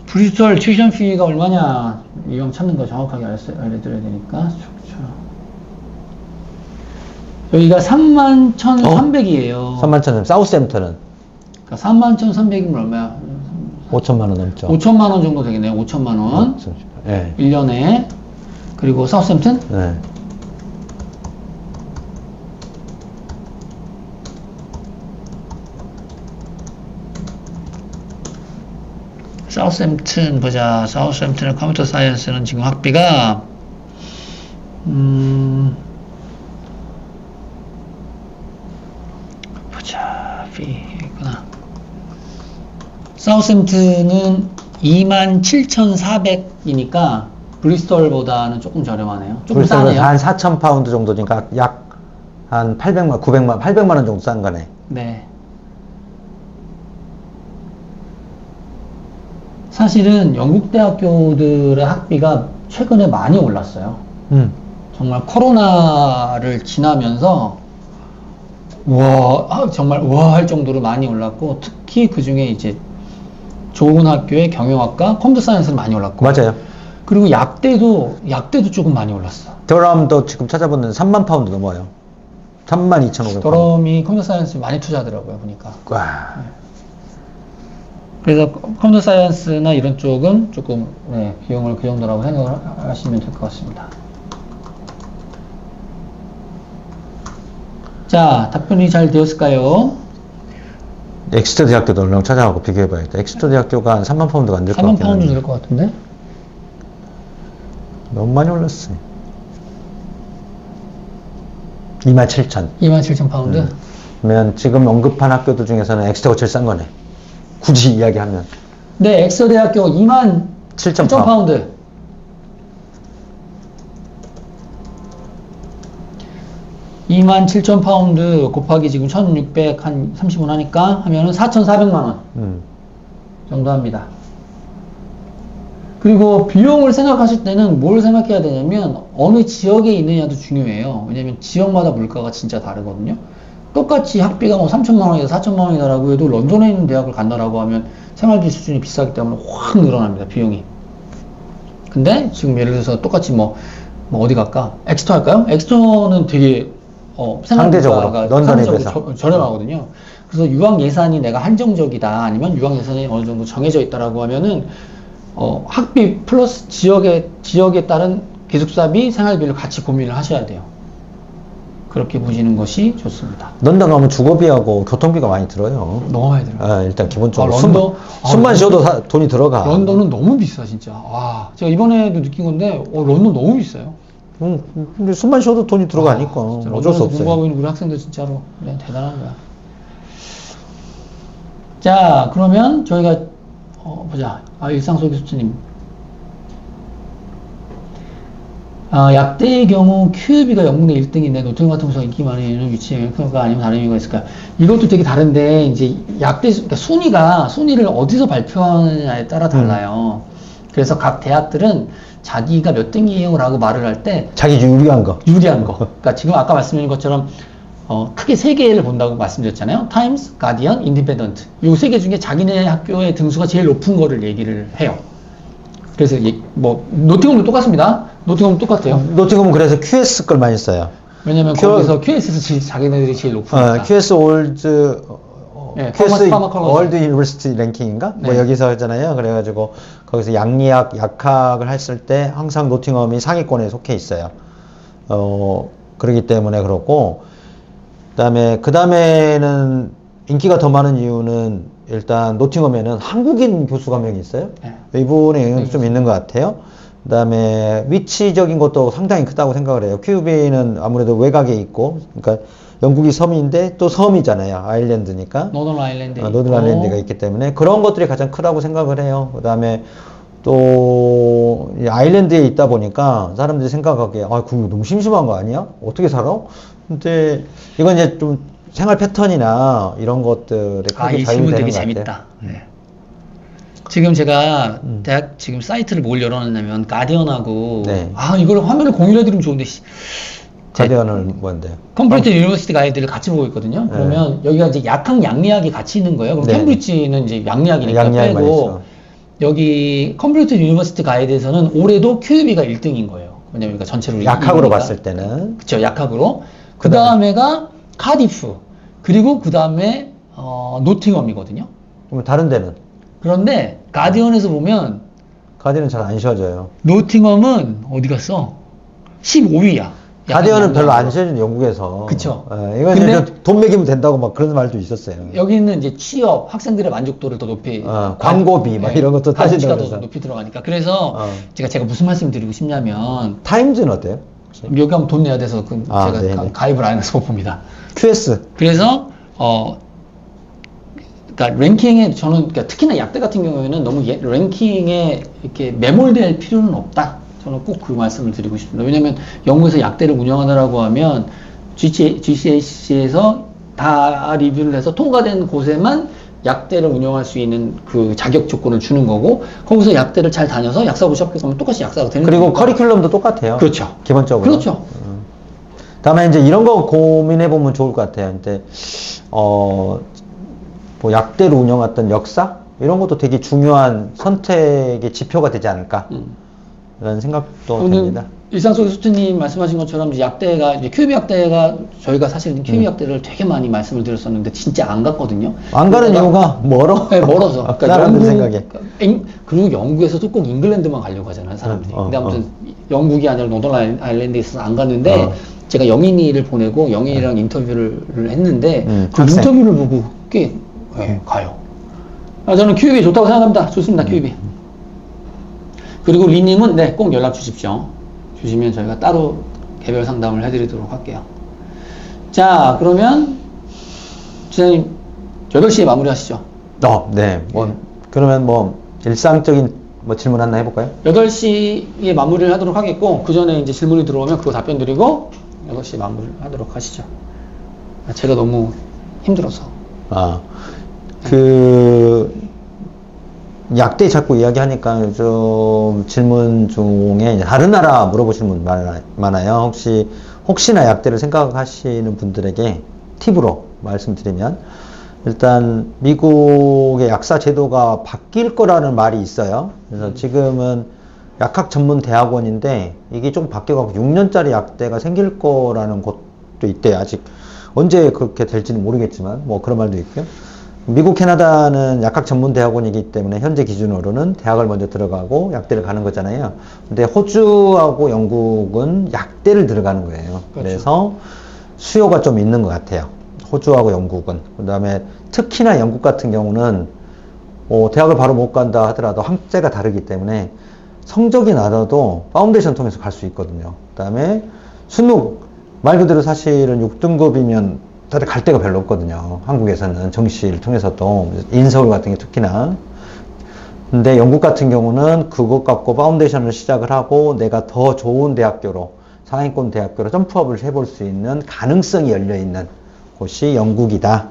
브리스톨 튜이션 피가 얼마냐 이형 찾는 거 정확하게 알려드려야 되니까. 여기가 31,300이에요. 31,000원. 사우스햄튼은 그러니까 31,300이면 얼마야? 5천만 원 넘죠. 5천만 원 정도 되겠네요. 5천만 원. 네. 1년에. 그리고 사우스햄튼? 네. 사우스햄튼 보자. 사우스햄튼의 컴퓨터 사이언스는 지금 학비가 보자. 있구나. 사우스햄튼은 27,400이니까 브리스톨보다는 조금 저렴하네요. 조금 싸네요. 한 4천 파운드 정도니까 약 한 800만, 800만 원 정도 싼 거네. 네. 사실은 영국 대학교들의 학비가 최근에 많이 올랐어요. 정말 코로나를 지나면서 정말 할 정도로 많이 올랐고, 특히 그 중에 이제 좋은 학교의 경영학과, 컴퓨터 사이언스는 많이 올랐고. 맞아요. 그리고 약대도 조금 많이 올랐어. 더럼도 지금 찾아보는 3만 파운드 넘어요. 32,500 파운드. 더럼이 컴퓨터 사이언스 많이 투자하더라고요, 보니까. 와. 그래서 컴퓨터 사이언스나 이런 쪽은 조금 비용을 그 정도라고 생각을 하시면 될 것 같습니다. 자, 답변이 잘 되었을까요? 엑스터 대학교도 얼른 찾아가고 비교해봐야겠다. 엑스터 대학교가 한 3만 파운드가 안 될 것 같긴 3만 파운드 될 것 같은데? 너무 많이 올랐어요. 27,000. 27,000 파운드? 그러면 지금 언급한 학교들 중에서는 엑스터가 제일 싼 거네. 굳이 이야기하면. 네, 엑스터 대학교 27,000 파운드. 27,000 파운드 곱하기 지금 1,630원 하니까 하면은 4,400만 원 정도 합니다. 그리고 비용을 생각하실 때는 뭘 생각해야 되냐면 어느 지역에 있느냐도 중요해요. 왜냐면 지역마다 물가가 진짜 다르거든요. 똑같이 학비가 뭐 3천만 원이다, 4천만 원이다라고 해도 런던에 있는 대학을 간다라고 하면 생활비 수준이 비싸기 때문에 확 늘어납니다, 비용이. 근데 지금 예를 들어서 똑같이 뭐 어디 갈까? 엑스터 할까요? 엑스터는 되게 상대적으로 런던에 비해서 저렴하거든요. 그래서 유학 예산이 내가 한정적이다, 아니면 유학 예산이 어느 정도 정해져 있다라고 하면은 학비 플러스 지역에 따른 기숙사비, 생활비를 같이 고민을 하셔야 돼요. 그렇게 보시는 것이 좋습니다. 런던 가면 주거비하고 교통비가 많이 들어요. 너무 많이 들어요. 일단 기본적으로 런던, 숨만 쉬어도 돈이 들어가. 런던은 너무 비싸 진짜. 제가 이번에도 느낀 건데 런던 너무 비싸요. 근데 숨만 쉬어도 돈이 들어가니까 어쩔 수 없어요. 공부하고 있는 우리 학생들 진짜로 대단한 거야. 자, 그러면 저희가 보자. 일상소개 수트님. 약대의 경우 QUB가 영국내 1등인데 노트럼 같은 곳에서 인기 많은 이유는 위치의 영향가 아니면 다른 이유가 있을까요? 이것도 되게 다른데 이제 약대 그러니까 순위를 어디서 발표하느냐에 따라 달라요. 그래서 각 대학들은 자기가 몇 등이에요 라고 말을 할 때 자기 유리한 거. 그러니까 지금 아까 말씀드린 것처럼 크게 세 개를 본다고 말씀드렸잖아요. 타임스, 가디언, 인디펜던트. 요 세 개 중에 자기네 학교의 등수가 제일 높은 거를 얘기를 해요. 그래서 노팅엄도 똑같습니다. 노팅엄도 똑같아요. 노팅엄은 그래서 QS 걸 많이 써요. 왜냐면 거기서 QS에서 자기네들이 제일 높으니까. QS 올드, 네, QS 파마컬러지. 월드 유니버시티 랭킹인가? 뭐 네. 여기서 하잖아요. 그래가지고 거기서 양리학, 약학을 했을 때 항상 노팅엄이 상위권에 속해 있어요. 그러기 때문에 그렇고, 그 다음에는 인기가 더 많은 이유는 일단 노팅엄에는 한국인 교수가 한 명 있어요. 네. 이분의 영향이 좀 있는 것 같아요. 그 다음에 위치적인 것도 상당히 크다고 생각을 해요. 큐베이는 아무래도 외곽에 있고, 그러니까 영국이 섬인데 또 섬이잖아요. 아일랜드니까. 노던 아일랜드. 노던 아일랜드가 있기 때문에 그런 것들이 가장 크다고 생각을 해요. 그 다음에 또 아일랜드에 있다 보니까 사람들이 생각하기에 그거 너무 심심한 거 아니야? 어떻게 살아? 근데 이건 이제 좀 생활 패턴이나 이런 것들에 크게 이 질문 좌우되는 되게 것 같아요. 재밌다. 네. 지금 제가 대학 지금 사이트를 뭘 열어놨냐면 가디언하고 네. 이걸 화면을 공유해드리면 좋은데 가디언은 뭔데요? 컴플리트 유니버시티 가이드를 같이 보고 있거든요. 그러면 여기가 이제 약학 양리학이 같이 있는 거예요. 그럼 네. 캠브리지는 이제 양리학이니까 양리학만 빼고 있어. 여기 컴플리트 유니버시티 가이드에서는 올해도 QUB가 1등인 거예요. 왜냐면 우리가 전체로 약학으로 2위니까. 봤을 때는. 그쵸, 약학으로. 그 다음에가 카디프. 그리고 그 다음에, 노팅엄이거든요. 그럼 다른 데는? 그런데, 가디언에서 보면, 가디언은 잘 안 쉬어져요. 노팅엄은 어디 갔어? 15위야. 가디언은 별로 안 쉬어진 영국에서. 그쵸. 이건 근데 이제 돈 매기면 된다고 막 그런 말도 있었어요. 여기는 이제 취업, 학생들의 만족도를 더 높이. 광고비, 막 이런 것도 따진다고 가치가 해서. 더 높이 들어가니까. 그래서, 제가 무슨 말씀 드리고 싶냐면, 타임즈는 어때요? 여기 하면 돈 내야 돼서 제가 네네. 가입을 안 해서 못 봅니다. QS. 그래서 그러니까 랭킹에 저는 그러니까 특히나 약대 같은 경우에는 너무 랭킹에 이렇게 매몰될 필요는 없다. 저는 꼭 그 말씀을 드리고 싶습니다. 왜냐하면 영국에서 약대를 운영하느라고 하면 GCH에서 다 리뷰를 해서 통과된 곳에만 약대를 운영할 수 있는 그 자격 조건을 주는 거고 거기서 약대를 잘 다녀서 약사고 시작하면 똑같이 약사가 되는 그리고 거니까. 커리큘럼도 똑같아요. 그렇죠. 기본적으로. 그렇죠. 다음에 이제 이런 거 고민해 보면 좋을 것 같아요. 근데 뭐 약대로 운영했던 역사 이런 것도 되게 중요한 선택의 지표가 되지 않을까 라는 생각도 듭니다. 일상 속의 수트님 말씀하신 것처럼 이제 약대가 이제 QB 약대가 저희가 사실 QB 약대를 되게 많이 말씀을 드렸었는데 진짜 안 갔거든요. 안 가는 이유가 멀어? 네, 멀어서. 그러니까 사람들 생각에. 그리고 영국에서도 꼭 잉글랜드만 가려고 하잖아요, 사람들이. 근데 아무튼 영국이 아니라 노던 아일랜드에 있어서 안 갔는데 제가 영인이를 보내고 영인이랑 인터뷰를 했는데 그 학생. 인터뷰를 보고 꽤 가요. 저는 QB 좋다고 생각합니다. 좋습니다, QB. 그리고 리님은 네, 꼭 연락 주십시오. 주시면 저희가 따로 개별 상담을 해드리도록 할게요. 자, 그러면 지사님 8시에 마무리 하시죠. 네. 그러면 뭐 일상적인 뭐 질문 하나 해볼까요? 8시에 마무리를 하도록 하겠고 그 전에 이제 질문이 들어오면 그거 답변 드리고 8시에 마무리를 하도록 하시죠. 제가 너무 힘들어서. 약대 자꾸 이야기하니까 좀 질문 중에 다른 나라 물어보시는 분 많아요. 혹시나 약대를 생각하시는 분들에게 팁으로 말씀드리면 일단 미국의 약사 제도가 바뀔 거라는 말이 있어요. 그래서 지금은 약학 전문 대학원인데 이게 좀 바뀌어가고 6년짜리 약대가 생길 거라는 것도 있대요. 아직 언제 그렇게 될지는 모르겠지만 뭐 그런 말도 있고요. 미국, 캐나다는 약학 전문 대학원이기 때문에 현재 기준으로는 대학을 먼저 들어가고 약대를 가는 거잖아요. 근데 호주하고 영국은 약대를 들어가는 거예요. 그렇죠. 그래서 수요가 좀 있는 것 같아요. 호주하고 영국은. 그 다음에 특히나 영국 같은 경우는 대학을 바로 못 간다 하더라도 학제가 다르기 때문에 성적이 낮아도 파운데이션 통해서 갈 수 있거든요. 그 다음에 수능, 말 그대로 사실은 6등급이면 다들 갈 데가 별로 없거든요. 한국에서는 정시를 통해서도 인서울 같은 게 특히나. 근데 영국 같은 경우는 그것 갖고 파운데이션을 시작을 하고 내가 더 좋은 대학교로 상위권 대학교로 점프업을 해볼 수 있는 가능성이 열려 있는 곳이 영국이다.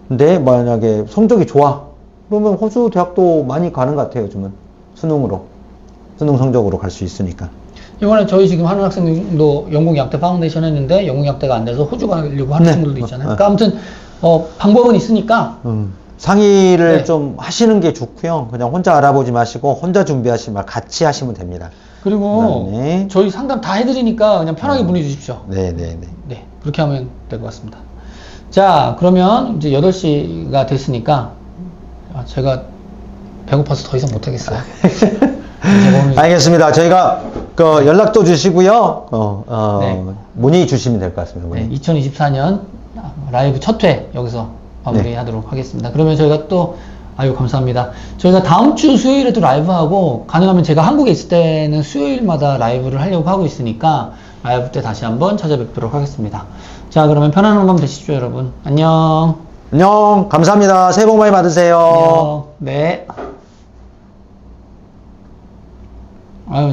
근데 만약에 성적이 좋아 그러면 호주 대학도 많이 가는 것 같아요. 요즘은 수능 성적으로 갈 수 있으니까. 이번에 저희 지금 하는 학생도 영국약대 파운데이션 했는데 영국약대가 안 돼서 호주 가려고 하는 네. 친구들도 있잖아요. 그러니까 아무튼 방법은 있으니까 상의를 네. 좀 하시는 게 좋고요. 그냥 혼자 알아보지 마시고 혼자 준비하시지 말고 같이 하시면 됩니다. 그리고 그다음에 저희 상담 다 해드리니까 그냥 편하게 문의 주십시오. 네네네. 네, 그렇게 하면 될 것 같습니다. 자, 그러면 이제 8시가 됐으니까 제가 배고파서 더 이상 못하겠어요. 제가 오늘 알겠습니다. 저희가 그 연락도 주시고요. 네. 문의 주시면 될 것 같습니다. 네, 문의. 2024년 라이브 첫 회 여기서 마무리하도록 하겠습니다. 그러면 저희가 또 아유 감사합니다. 저희가 다음 주 수요일에도 라이브하고 가능하면 제가 한국에 있을 때는 수요일마다 라이브를 하려고 하고 있으니까 라이브 때 다시 한번 찾아뵙도록 하겠습니다. 자, 그러면 편안한 밤 되십시오, 여러분. 안녕. 안녕. 감사합니다. 새해 복 많이 받으세요. 안녕. 네. 아유,